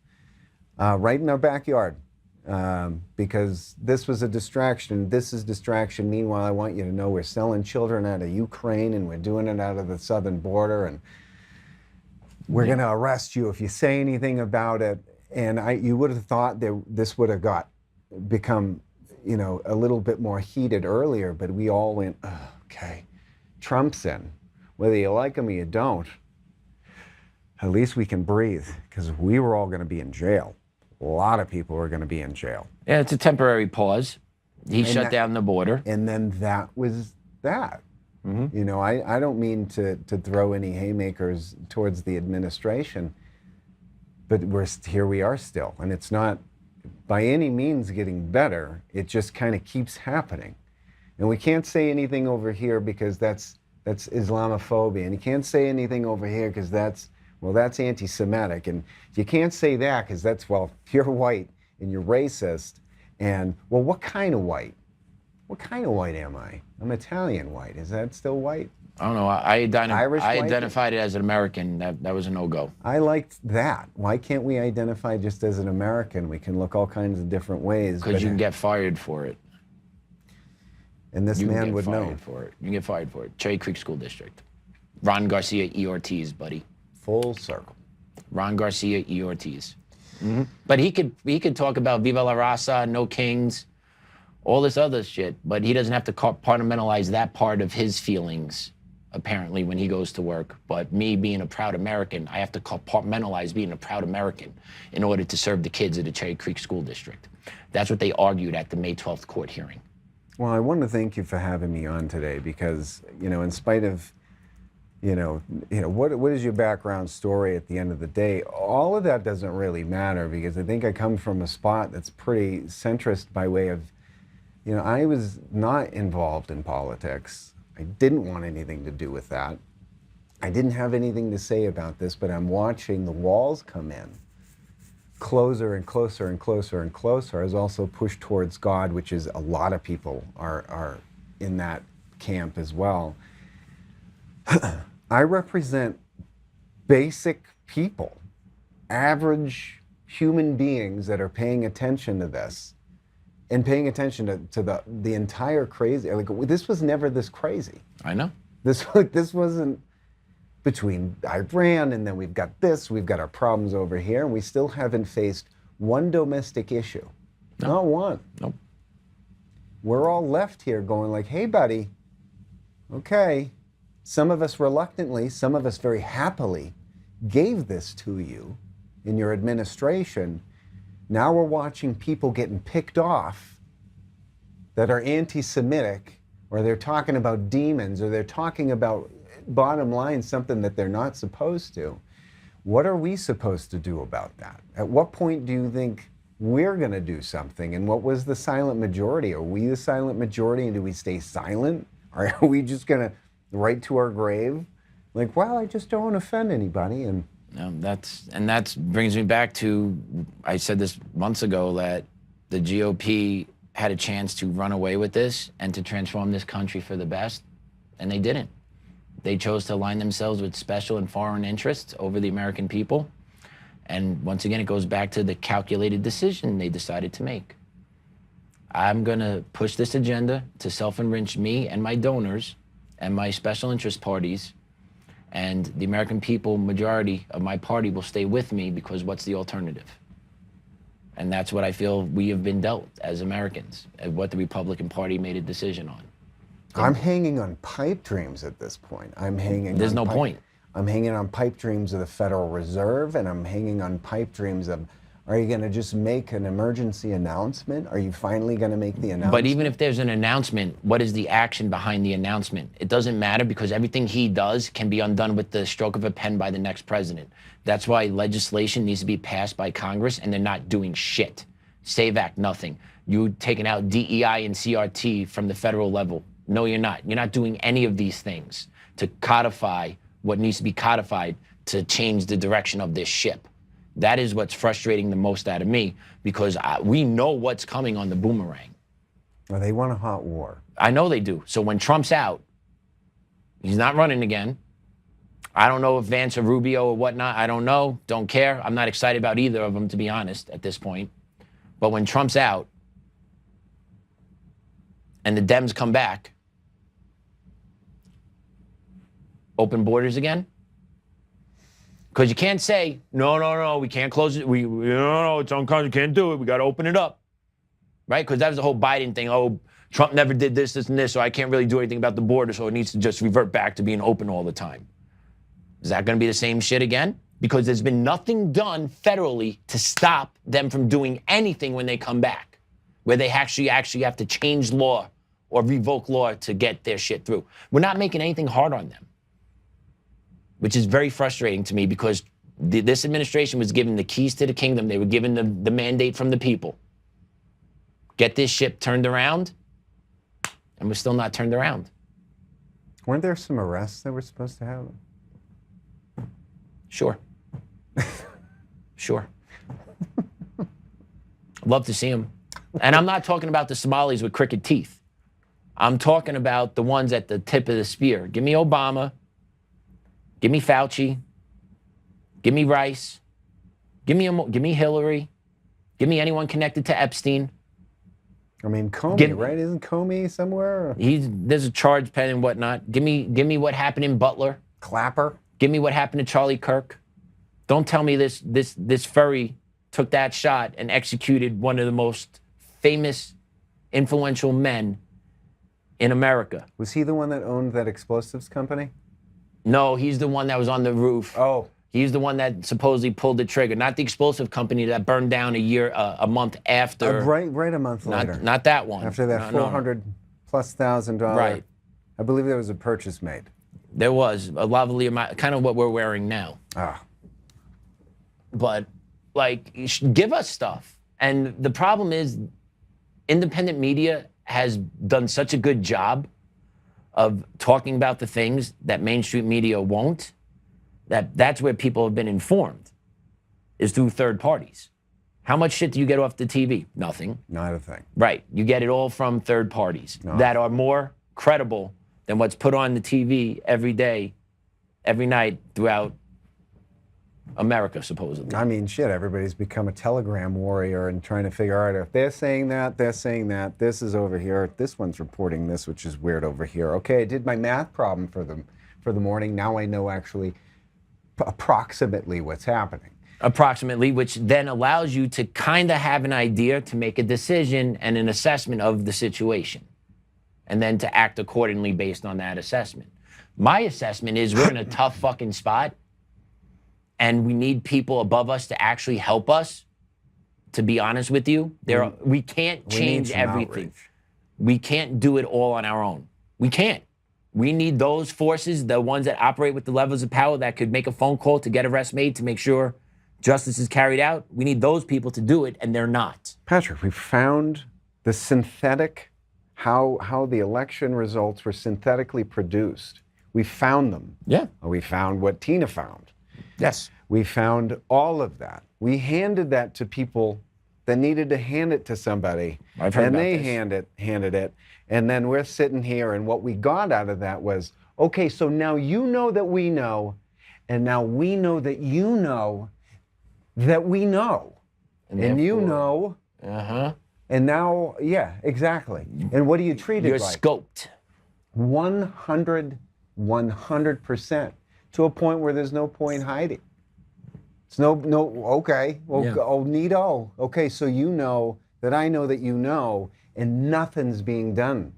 right in our backyard. Because this was a distraction. This is distraction. Meanwhile, I want you to know we're selling children out of Ukraine, and we're doing it out of the southern border, and we're going to arrest you if you say anything about it. And you would have thought that this would have become, a little bit more heated earlier, but we all went, oh, okay, Trump's in. Whether you like him or you don't, at least we can breathe, because we were all going to be in jail. A lot of people are going to be in jail. Yeah, it's a temporary pause. He shut down the border. And then that was that. Mm-hmm. I don't mean to throw any haymakers towards the administration, but here we are still. And it's not by any means getting better. It just kind of keeps happening. And we can't say anything over here because that's Islamophobia. And you can't say anything over here because that's anti-Semitic. And you can't say that because you're white and you're racist. And, what kind of white? What kind of white am I? I'm Italian white. Is that still white? I don't know. I identified it as an American. That was a no-go. I liked that. Why can't we identify just as an American? We can look all kinds of different ways. Because you can get fired for it. And this man would know. You can get fired for it. Cherry Creek School District. Ron Garcia, E. Ortiz, buddy. Full circle. Ron Garcia, E. Ortiz. Mm-hmm. But he could talk about Viva la Raza, No Kings, all this other shit, but he doesn't have to compartmentalize that part of his feelings, apparently, when he goes to work. But me being a proud American, I have to compartmentalize being a proud American in order to serve the kids of the Cherry Creek School District. That's what they argued at the May 12th court hearing. Well, I want to thank you for having me on today because, in spite of what is your background story at the end of the day? All of that doesn't really matter because I think I come from a spot that's pretty centrist by way of, I was not involved in politics. I didn't want anything to do with that. I didn't have anything to say about this, but I'm watching the walls come in closer and closer and closer and closer. I was also pushed towards God, which is a lot of people are in that camp as well. I represent basic people, average human beings that are paying attention to this and paying attention to the entire crazy. This was never this crazy. I know. This wasn't, between Iran, and then we've got this, we've got our problems over here, and we still haven't faced one domestic issue. No. Not one. Nope. We're all left here going like, hey, buddy, okay, some of us reluctantly, some of us very happily gave this to you in your administration. Now we're watching people getting picked off that are anti-Semitic, or they're talking about demons, or they're talking about, bottom line, something that they're not supposed to. What are we supposed to do about that? At what point do you think we're going to do something? And what was the silent majority? Are we the silent majority, and do we stay silent? Or are we just going to right to our grave? Like, well, I just don't want to offend anybody. And No, that brings me back to, I said this months ago, that the GOP had a chance to run away with this and to transform this country for the best, and they didn't. They chose to align themselves with special and foreign interests over the American people. And once again, it goes back to the calculated decision they decided to make. I'm going to push this agenda to self-enrich me and my donors and my special interest parties, and the American people, majority of my party, will stay with me, because what's the alternative? And that's what I feel we have been dealt as Americans, and what the Republican Party made a decision on. I'm hanging on pipe dreams at this point. There's no point. I'm hanging on pipe dreams of the Federal Reserve, and I'm hanging on pipe dreams of, are you going to just make an emergency announcement? Are you finally going to make the announcement? But even if there's an announcement, what is the action behind the announcement? It doesn't matter, because everything he does can be undone with the stroke of a pen by the next president. That's why legislation needs to be passed by Congress, and they're not doing shit. SAVE Act, nothing. You taking out DEI and CRT from the federal level. No, you're not. You're not doing any of these things to codify what needs to be codified to change the direction of this ship. That is what's frustrating the most out of me, because we know what's coming on the boomerang. Well, they want a hot war. I know they do. So when Trump's out, he's not running again. I don't know if Vance or Rubio or whatnot. I don't know. Don't care. I'm not excited about either of them, to be honest, at this point. But when Trump's out and the Dems come back, open borders again? Because you can't say, no, we can't close it. No, it's unconscious, can't do it. We got to open it up, right? Because that was the whole Biden thing. Oh, Trump never did this, and this, so I can't really do anything about the border, so it needs to just revert back to being open all the time. Is that going to be the same shit again? Because there's been nothing done federally to stop them from doing anything when they come back, where they actually have to change law or revoke law to get their shit through. We're not making anything hard on them, which is very frustrating to me, because this administration was given the keys to the kingdom. They were given the mandate from the people. Get this ship turned around, and we're still not turned around. Weren't there some arrests that were supposed to happen? Sure. Sure. Love to see them. And I'm not talking about the Somalis with crooked teeth. I'm talking about the ones at the tip of the spear. Give me Obama. Give me Fauci. Give me Rice. Give me Hillary. Give me anyone connected to Epstein. I mean, Comey, right? Isn't Comey somewhere? There's a charge pen and whatnot. Give me what happened in Butler. Clapper. Give me what happened to Charlie Kirk. Don't tell me this furry took that shot and executed one of the most famous, influential men in America. Was he the one that owned that explosives company? No, he's the one that was on the roof. Oh. He's the one that supposedly pulled the trigger, not the explosive company that burned down a month after. Right a month later. Not that one. After that $400,000+. Right. I believe there was a purchase made. There was a lovely amount, kind of what we're wearing now. Ah. But, like, give us stuff. And the problem is, independent media has done such a good job of talking about the things that mainstream media won't, that's where people have been informed, is through third parties. How much shit do you get off the TV? Nothing. Not a thing. Right. You get it all from third parties that are more credible than what's put on the TV every day, every night throughout America, supposedly. I mean, shit, everybody's become a telegram warrior and trying to figure out if they're saying that, this is over here, this one's reporting this, which is weird over here. Okay, I did my math problem for for the morning. Now I know actually approximately what's happening. Approximately, which then allows you to kind of have an idea to make a decision and an assessment of the situation, and then to act accordingly based on that assessment. My assessment is we're in a tough fucking spot, and we need people above us to actually help us. To be honest with you, we can't change everything. Outreach. We can't do it all on our own. We can't. We need those forces, the ones that operate with the levels of power that could make a phone call to get arrests made to make sure justice is carried out. We need those people to do it, and they're not. Patrick, we found the synthetic, how the election results were synthetically produced. We found them. Yeah. We found what Tina found. Yes. We found all of that. We handed that to people that needed to hand it to somebody. I've heard and about they this. handed it. And then we're sitting here, and what we got out of that was, okay, so now you know that we know, and now we know that you know that we know. And you know. Uh-huh. And now, yeah, exactly. And what do you treat it You're like? scoped. 100%, to a point where there's no point hiding. It's okay, well, Yeah. oh, neato. Okay, so you know that I know that you know, and nothing's being done.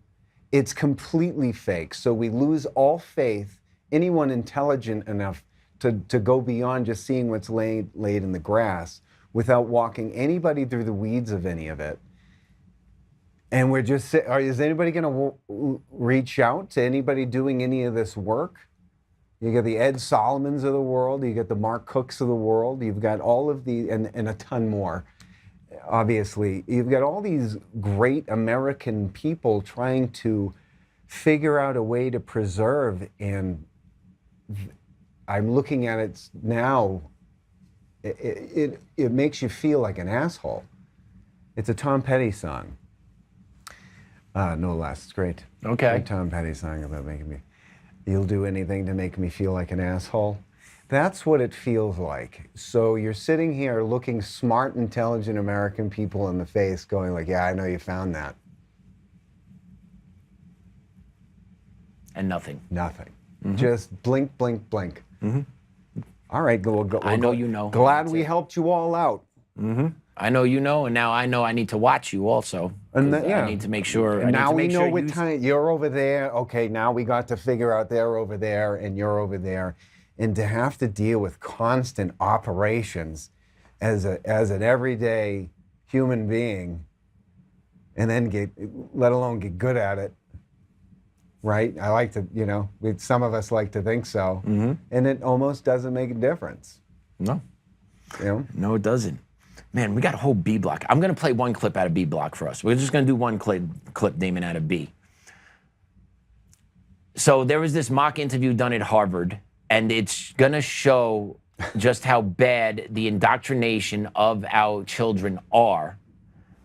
It's completely fake. So we lose all faith, anyone intelligent enough to go beyond just seeing what's laid in the grass without walking anybody through the weeds of any of it. And we're just, is anybody going to reach out to anybody doing any of this work? You got the Ed Solomons of the world, you got the Mark Cooks of the world, you've got all of the, and a ton more, obviously. You've got all these great American people trying to figure out a way to preserve, and I'm looking at it now, it makes you feel like an asshole. It's a Tom Petty song. No less, it's great. Okay. Great Tom Petty song about making me, you'll do anything to make me feel like an asshole. That's what it feels like. So you're sitting here looking smart, intelligent American people in the face going like, yeah, I know you found that. And nothing. Nothing. Mm-hmm. Just blink, blink, blink. Mm-hmm. All right, I know you know. Glad we helped you all out. Mm-hmm. I know you know, and now I know I need to watch you also. And I need to make sure. And now we know what time you're over there. Okay, now we got to figure out they're over there and you're over there, and to have to deal with constant operations as an everyday human being, and then let alone get good at it. Right? I like to, some of us like to think so, Mm-hmm. and it almost doesn't make a difference. No. No, it doesn't. Man, we got a whole B block. I'm going to play one clip out of B block for us. We're just going to do one clip, Damon, out of B. So there was this mock interview done at Harvard, and it's going to show just how bad the indoctrination of our children are,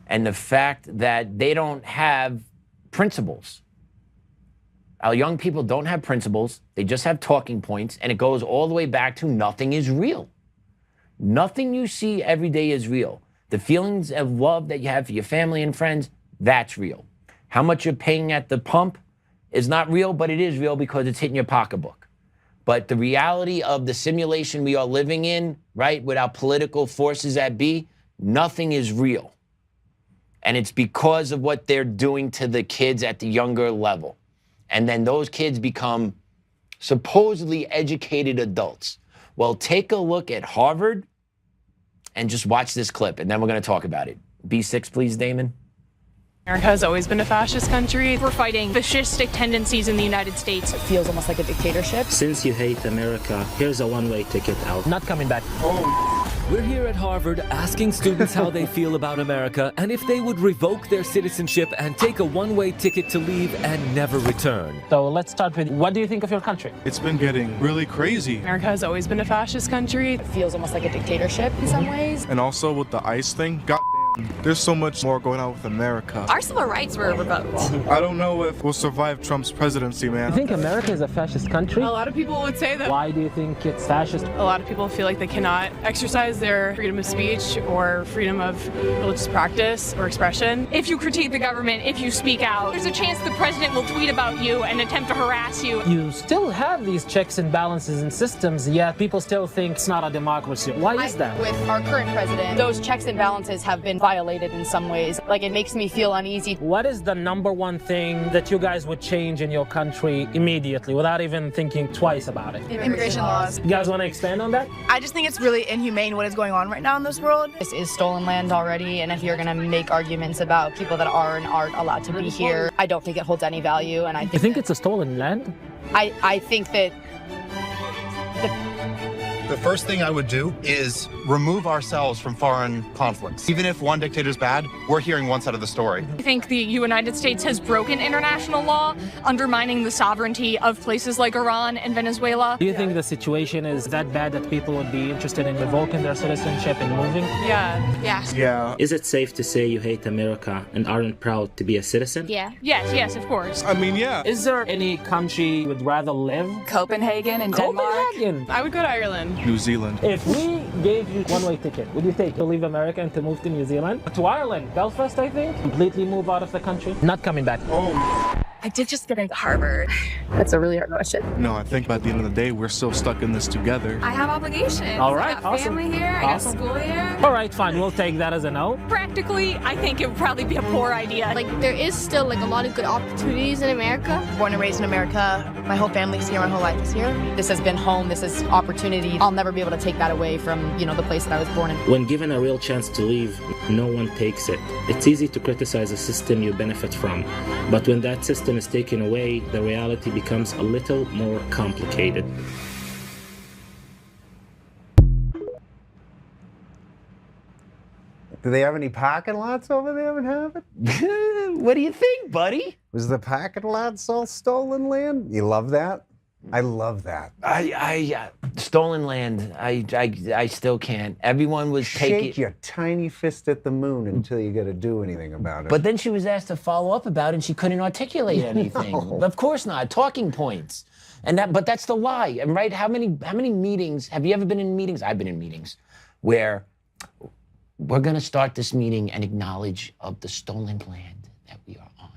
and the fact that they don't have principles. Our young people don't have principles. They just have talking points, and it goes all the way back to nothing is real. Nothing you see every day is real. The feelings of love that you have for your family and friends, that's real. How much you're paying at the pump is not real, but it is real because it's hitting your pocketbook. But the reality of the simulation we are living in, right, with our political forces at B, nothing is real. And it's because of what they're doing to the kids at the younger level. And then those kids become supposedly educated adults. Well, take a look at Harvard and just watch this clip, and then we're going to talk about it. B6, please, Damon. America has always been a fascist country. We're fighting fascistic tendencies in the United States. It feels almost like a dictatorship. Since you hate America, here's a one-way ticket out. Not coming back. We're here at Harvard asking students how they feel about America and if they would revoke their citizenship and take a one-way ticket to leave and never return. So let's start with, what do you think of your country? It's been getting really crazy. America has always been a fascist country. It feels almost like a dictatorship in some ways. And also with the ICE thing, goddamn. There's so much more going on with America. Our civil rights were revoked. I don't know if we'll survive Trump's presidency, man. You think America is a fascist country? A lot of people would say that. Why do you think it's fascist? A lot of people feel like they cannot exercise their freedom of speech or freedom of religious practice or expression. If you critique the government, if you speak out, there's a chance the president will tweet about you and attempt to harass you. You still have these checks and balances and systems, yet people still think it's not a democracy. Why is that? With our current president, those checks and balances have been violated in some ways. Like, it makes me feel uneasy. What is the number one thing that you guys would change in your country immediately without even thinking twice about it? Immigration laws. You guys want to expand on that? I just think it's really inhumane what is going on right now in this world. This is stolen land already, and if you're going to make arguments about people that are and aren't allowed to be here, I don't think it holds any value. And You think it's a stolen land? I think that the first thing I would do is remove ourselves from foreign conflicts. Even if one dictator's bad, we're hearing one side of the story. I think the United States has broken international law, undermining the sovereignty of places like Iran and Venezuela. Do you think the situation is that bad that people would be interested in revoking their citizenship and moving? Yeah. Is it safe to say you hate America and aren't proud to be a citizen? Yeah. Yes, of course. I mean, yeah. Is there any country you would rather live? Copenhagen and Copenhagen! I would go to Ireland. New Zealand. If we gave you one-way ticket, would you take to leave America and to move to New Zealand? To Ireland, Belfast, I think? Completely move out of the country? Not coming back. I did just get into Harvard. That's a really hard question. No, I think by the end of the day, we're still stuck in this together. I have obligations. All right, I got family here. I got school here. All right, fine. We'll take that as a no. Practically, I think it would probably be a poor idea. Like, there is still, like, a lot of good opportunities in America. Born and raised in America. My whole family's here. My whole life is here. This has been home. This is opportunity. I'll never be able to take that away from, the place that I was born in. When given a real chance to leave, no one takes it. It's easy to criticize a system you benefit from, but when that system is taken away, the reality becomes a little more complicated. Do they have any parking lots over there in Harvard? What do you think, buddy? Was the parking lots all stolen land? You love that? I love that. Stolen land. I still can't. Everyone was taking. Shake your tiny fist at the moon until you got to do anything about it. But then she was asked to follow up about it, and she couldn't articulate anything. No. Of course not. Talking points. But that's the lie. And right, how many meetings have you ever been in meetings? I've been in meetings where we're going to start this meeting and acknowledge of the stolen land that we are on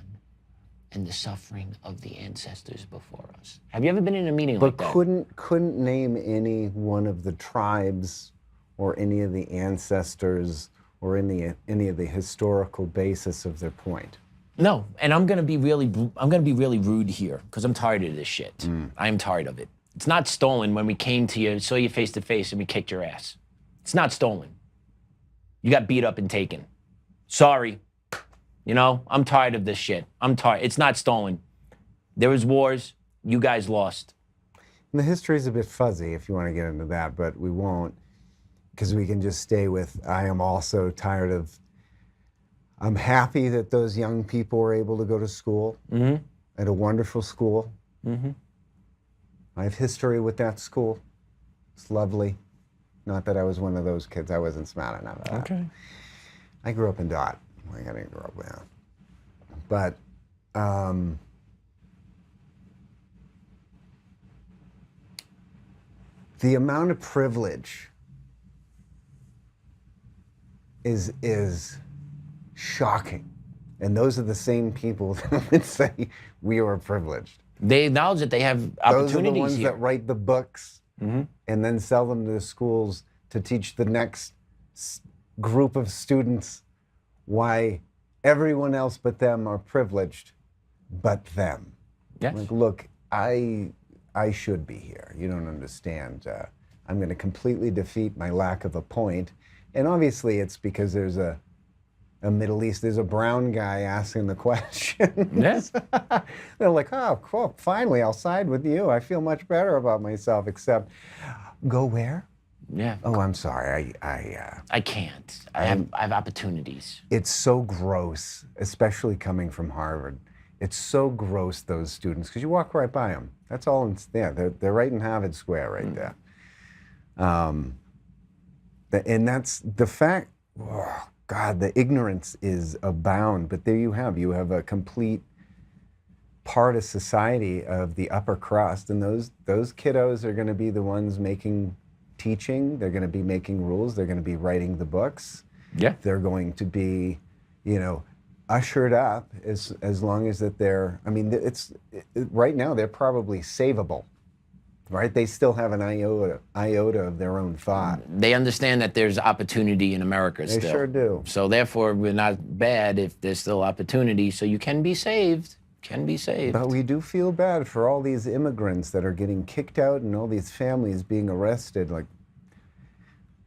and the suffering of the ancestors before us. Have you ever been in a meeting like that? But couldn't name any one of the tribes or any of the ancestors or any of the historical basis of their point. No, and I'm gonna be really rude here because I'm tired of this shit. I'm tired of it. It's not stolen when we came to you, saw you face to face, and we kicked your ass. It's not stolen. You got beat up and taken. Sorry. I'm tired of this shit. I'm tired. It's not stolen. There was wars. You guys lost. And the history is a bit fuzzy if you want to get into that, but we won't, because we can just stay with, I am also tired of, I'm happy that those young people were able to go to school, at a wonderful school. I have history with that school. It's lovely. Not that I was one of those kids. I wasn't smart enough. Okay. I grew up in Dot. I didn't grow up there. But the amount of privilege is shocking. And those are the same people that would say we are privileged. They acknowledge that they have opportunities Those are the ones here. that write the books and then sell them to the schools to teach the next group of students why everyone else but them are privileged, but them. Yes. Like, look, I should be here. You don't understand. I'm going to completely defeat my lack of a point. And obviously it's because there's a Middle East, there's a brown guy asking the question. Yes. They're like, oh, cool, finally, I'll side with you. I feel much better about myself, except, go where? Yeah. Oh, I'm sorry, I can't. I have opportunities. It's so gross, especially coming from Harvard. It's so gross, those students, because you walk right by them. That's all it's there. They're right in Harvard Square right there. And that's the fact, God, the ignorance is abound. But there you have a complete part of society of the upper crust, and those kiddos are going to be the ones teaching. They're going to be making rules. They're going to be writing the books. Yeah. They're going to be, ushered up as long as that they're. I mean, right now they're probably savable, right? They still have an iota of their own thought. They understand that there's opportunity in America still. They sure do. So therefore, we're not bad if there's still opportunity. So you can be saved. Can be saved. But we do feel bad for all these immigrants that are getting kicked out and all these families being arrested. Like,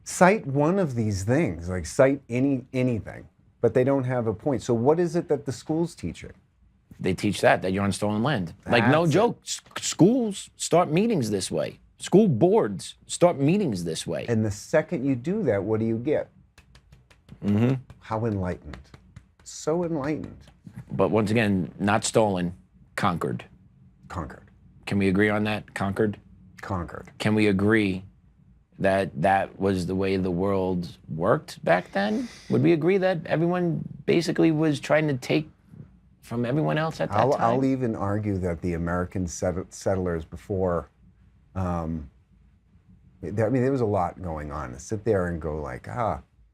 cite one of these things, like cite anything, but they don't have a point. So what is it that the schools teach it? They teach that you're on stolen land. Like, no joke, schools start meetings this way. School boards start meetings this way. And the second you do that, what do you get? Mm-hmm. How enlightened. So enlightened. But once again, not stolen, conquered. Conquered. Can we agree on that? Conquered? Conquered. Can we agree that that was the way the world worked back then? Would we agree that everyone basically was trying to take from everyone else at that time? I'll even argue that the American settlers before, there was a lot going on. To sit there and go like,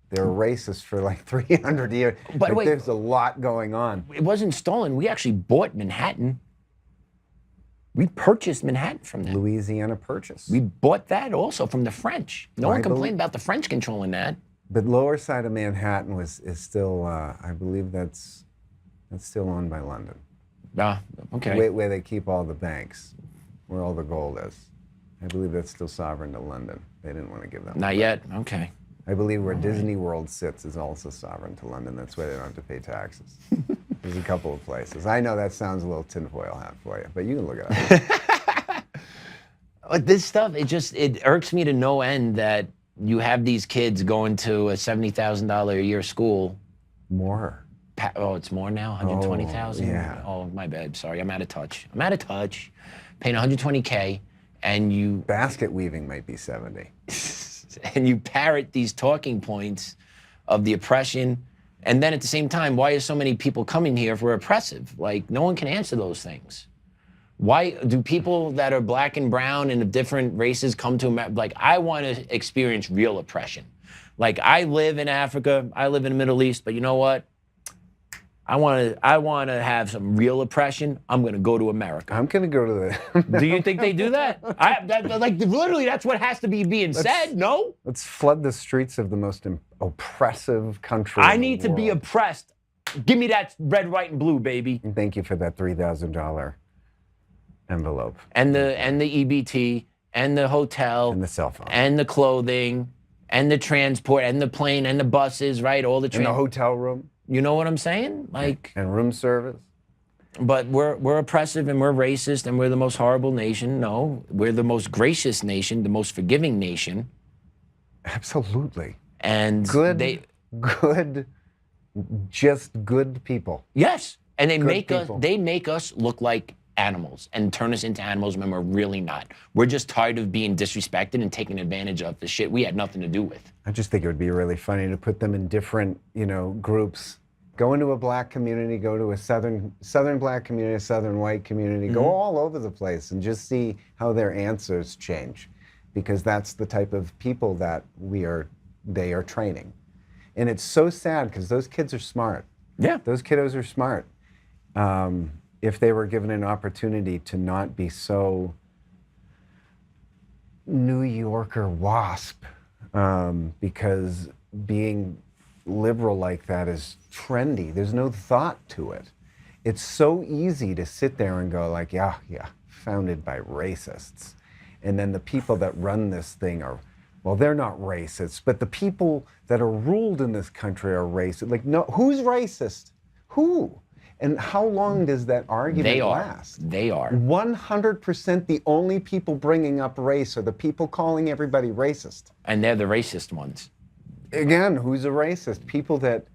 they were racist for like 300 years. But wait, there's a lot going on. It wasn't stolen. We actually bought Manhattan. We purchased Manhattan from them. Louisiana Purchase. We bought that also from the French. No one complained about the French controlling that. But lower side of Manhattan is still, I believe that's still owned by London. Okay. Where they keep all the banks, where all the gold is. I believe that's still sovereign to London. They didn't want to give that. Not yet. Okay. I believe where Disney World sits is also sovereign to London. That's why they don't have to pay taxes. There's a couple of places. I know that sounds a little tinfoil hat for you, but you can look it up. But this stuff, it irks me to no end that you have these kids going to a $70,000 a year school. More. Oh, it's more now? 120,000? Yeah. Oh, my bad. Sorry, I'm out of touch. Paying $120K, and you... Basket weaving might be 70. And you parrot these talking points of the oppression, and then at the same time, why are so many people coming here if we're oppressive? Like, no one can answer those things. Why do people that are black and brown and of different races come to America? Like, I want to experience real oppression. Like, I live in Africa, I live in the Middle East, but you know what? I want to have some real oppression. I'm going to go to America. I'm going to go to the... Do you think they do that? Like, literally, that's what has to be being said, no? Let's flood the streets of the most oppressive country I need to be oppressed. Give me that red, white, and blue, baby. And thank you for that $3,000 envelope. And the EBT, and the hotel. And the cell phone. And the clothing, and the transport, and the plane, and the buses, right? All the And the hotel room. You know what I'm saying? Like, and room service. But we're oppressive and we're racist and we're the most horrible nation. No, we're the most gracious nation, the most forgiving nation. Absolutely. And just good people. Yes, and they Good make us look like animals and turn us into animals when we're really not. We're just tired of being disrespected and taken advantage of the shit we had nothing to do with. I just think it would be really funny to put them in different, groups. Go into a black community, go to a southern black community, a southern white community, go all over the place and just see how their answers change. Because that's the type of people that they are training. And it's so sad because those kids are smart. Yeah. Those kiddos are smart. If they were given an opportunity to not be so New Yorker WASP, because being liberal like that is trendy. There's no thought to it. It's so easy to sit there and go like, yeah, founded by racists. And then the people that run this thing are, well, they're not racist, but the people that are ruled in this country are racist. Like, no, who's racist? Who? And how long does that argument last? They are. 100% the only people bringing up race are the people calling everybody racist. And they're the racist ones. Again, who's a racist? People that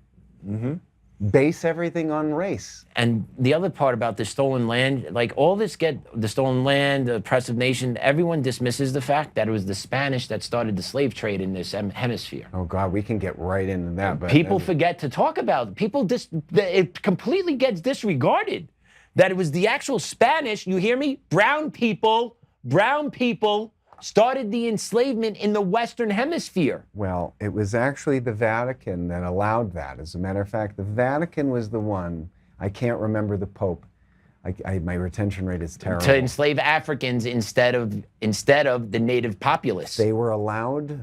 base everything on race. And the other part about the stolen land, like all this the stolen land, the oppressive nation, everyone dismisses the fact that it was the Spanish that started the slave trade in this hemisphere. Oh God, we can get right into that. But people forget to talk about it. It completely gets disregarded that it was the actual Spanish, you hear me? Brown people started the enslavement in the Western Hemisphere. Well, it was actually the Vatican that allowed that. As a matter of fact, the Vatican was the one, I can't remember the Pope. My retention rate is terrible. To enslave Africans instead of the native populace. They were allowed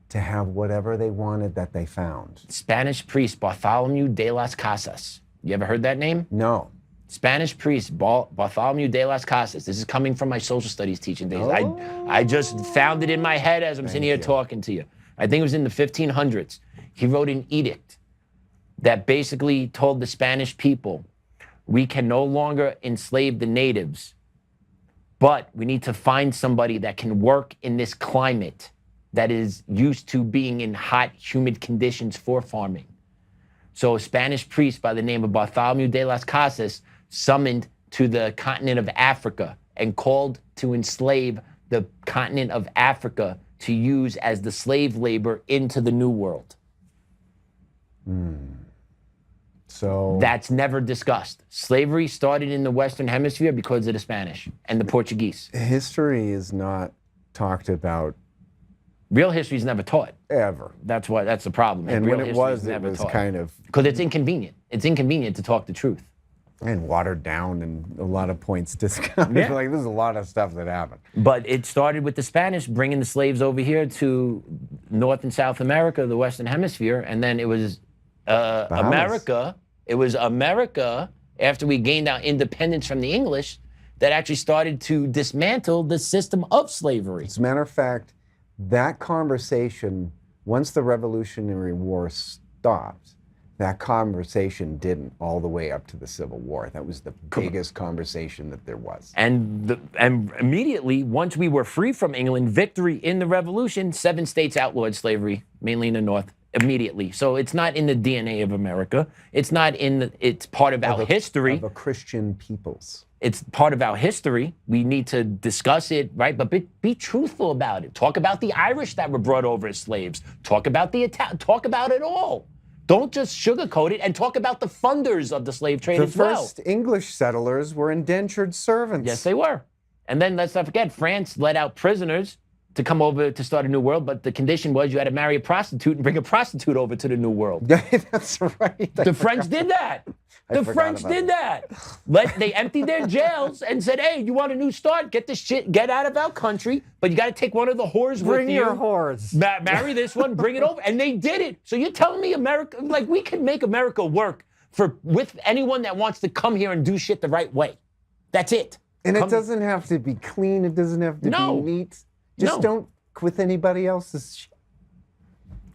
to have whatever they wanted that they found. Spanish priest Bartholomew de las Casas. You ever heard that name? No. Spanish priest Bartholomew de las Casas. This is coming from my social studies teaching days. Oh. I just found it in my head as I'm sitting here talking to you. I think it was in the 1500s. He wrote an edict that basically told the Spanish people, we can no longer enslave the natives, but we need to find somebody that can work in this climate that is used to being in hot, humid conditions for farming. So a Spanish priest by the name of Bartholomew de las Casas summoned to the continent of Africa and called to enslave the continent of Africa to use as the slave labor into the New World. So that's never discussed. Slavery started in the Western Hemisphere because of the Spanish and the Portuguese. History is not talked about. Real history is never taught. Ever. That's the problem. And real when it was kind of... Because it's inconvenient. It's inconvenient to talk the truth. And watered down and a lot of points discounted. Yeah. Like, there's a lot of stuff that happened. But it started with the Spanish bringing the slaves over here to North and South America, the Western Hemisphere, and then it was America. It was America, after we gained our independence from the English, that actually started to dismantle the system of slavery. As a matter of fact, that conversation, once the Revolutionary War stopped, that conversation didn't all the way up to the Civil War. That was the biggest conversation that there was. And immediately, once we were free from England, victory in the Revolution, 7 states outlawed slavery, mainly in the North, immediately. So it's not in the DNA of America. It's not it's part of our history. Of a Christian peoples. It's part of our history. We need to discuss it, right? But be truthful about it. Talk about the Irish that were brought over as slaves. Talk about the Italian. Talk about it all. Don't just sugarcoat it, and talk about the funders of the slave trade as well. The first English settlers were indentured servants. Yes, they were. And then let's not forget, France let out prisoners to come over to start a new world, but the condition was you had to marry a prostitute and bring a prostitute over to the new world. That's right. The French did that. The French did that. They emptied their jails and said, hey, you want a new start? Get this shit, get out of our country, but you got to take one of the whores with you. Bring your whores. Marry this one, bring it over. And they did it. So you're telling me America, like we can make America work with anyone that wants to come here and do shit the right way. That's it. And it doesn't have to be clean. It doesn't have to be neat. Just don't with anybody else's shit.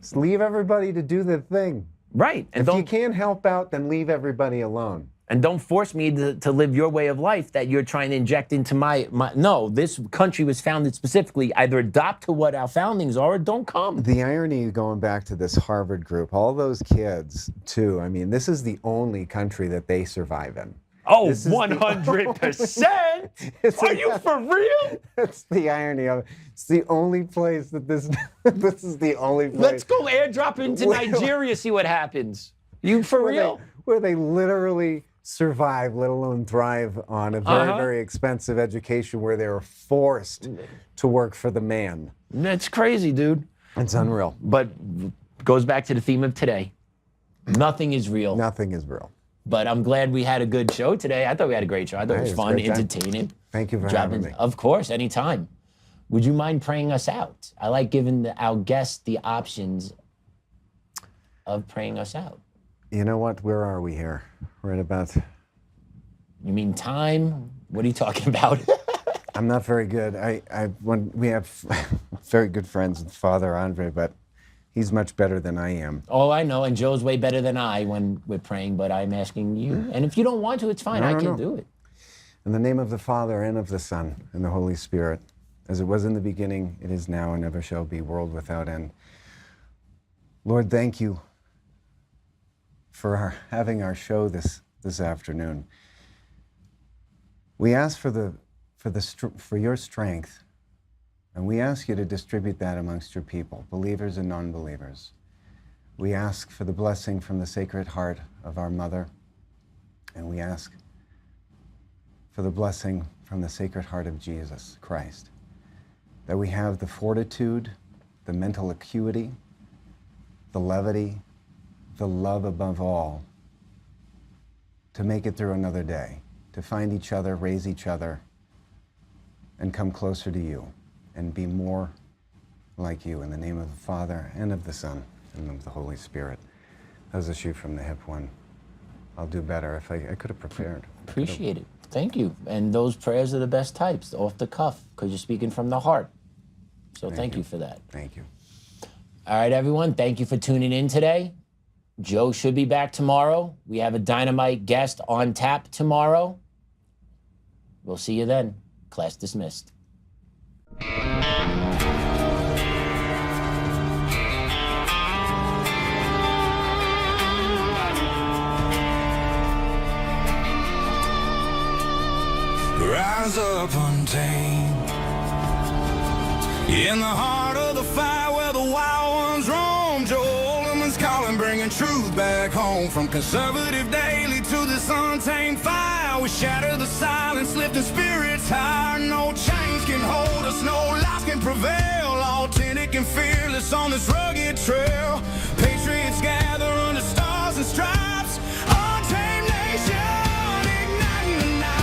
Just leave everybody to do their thing. Right. And if you can't help out, then leave everybody alone. And don't force me to live your way of life that you're trying to inject into my. No, this country was founded specifically. Either adopt to what our foundings are or don't come. The irony going back to this Harvard group, all those kids, too, I mean, this is the only country that they survive in. Oh, 100%. Are you for real? That's the irony of it. It's the only place that this is the only place. Let's go airdrop into Nigeria, see what happens. You for real? Where they literally survive, let alone thrive on a very, very expensive education where they were forced to work for the man. That's crazy, dude. It's unreal. But goes back to the theme of today. Nothing is real. Nothing is real. But I'm glad we had a good show today. I thought we had a great show. I thought it was fun, entertaining. Thank you for having me. Of course, anytime. Would you mind praying us out? I like giving our guests the options of praying us out. You know what? Where are we here? Right about... You mean time? What are you talking about? I'm not very good. We have very good friends with Father Andre, but he's much better than I am. Oh, I know, and Joe's way better than I when we're praying, but I'm asking you. And if you don't want to, it's fine. I can do it. In the name of the Father, and of the Son, and the Holy Spirit, as it was in the beginning, it is now, and ever shall be, world without end. Lord, thank you for having our show this afternoon. We ask for your strength, and we ask you to distribute that amongst your people, believers and non-believers. We ask for the blessing from the Sacred Heart of our Mother, and we ask for the blessing from the Sacred Heart of Jesus Christ, that we have the fortitude, the mental acuity, the levity, the love above all, to make it through another day, to find each other, raise each other, and come closer to you, and be more like you. In the name of the Father, and of the Son, and of the Holy Spirit. That was a shoot from the hip one. I'll do better if I could have prepared. Appreciate it. Thank you. And those prayers are the best types, off the cuff, because you're speaking from the heart. So thank you for that. Thank you. All right, everyone. Thank you for tuning in today. Joe should be back tomorrow. We have a dynamite guest on tap tomorrow. We'll see you then. Class dismissed. Rise up untamed, in the heart of the fire where the wild ones roam. Joe Oltmann's calling, bringing truth back home. From conservative daily to this untamed fire, we shatter the silence, lifting spirits higher. No chains can hold us, no lies can prevail. Authentic and fearless on this rugged trail. Patriots gather under stars and stripes. Untamed nation, igniting the night.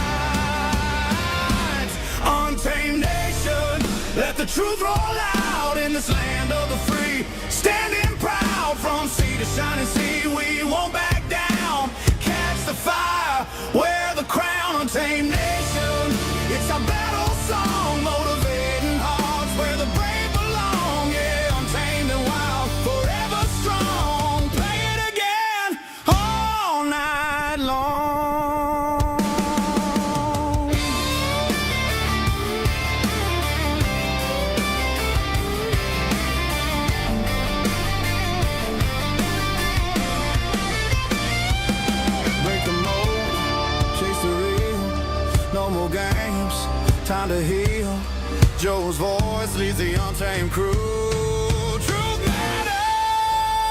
Untamed nation, let the truth roll out in this land of the free. Standing proud from sea to shining sea, we won't back down. Catch the fire, wear the crown. Untamed nation, it's our battle song, motivating hearts where the brave belong. Yeah, untamed and wild, forever strong. Play it again all night long. Break the mold, chase the real, no more games, time to heal. Joe's voice leads the untamed crew. Truth matters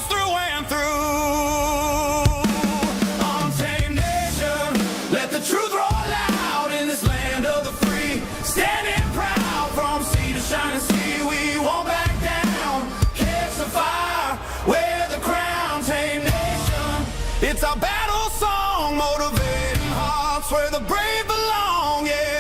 through and through. Untamed nation, let the truth roll out in this land of the free. Standing proud from sea to shining sea, we won't back down. Catch the fire, wear the crown. Tame nation, it's our battle song, motivating hearts where the brave belong. Yeah.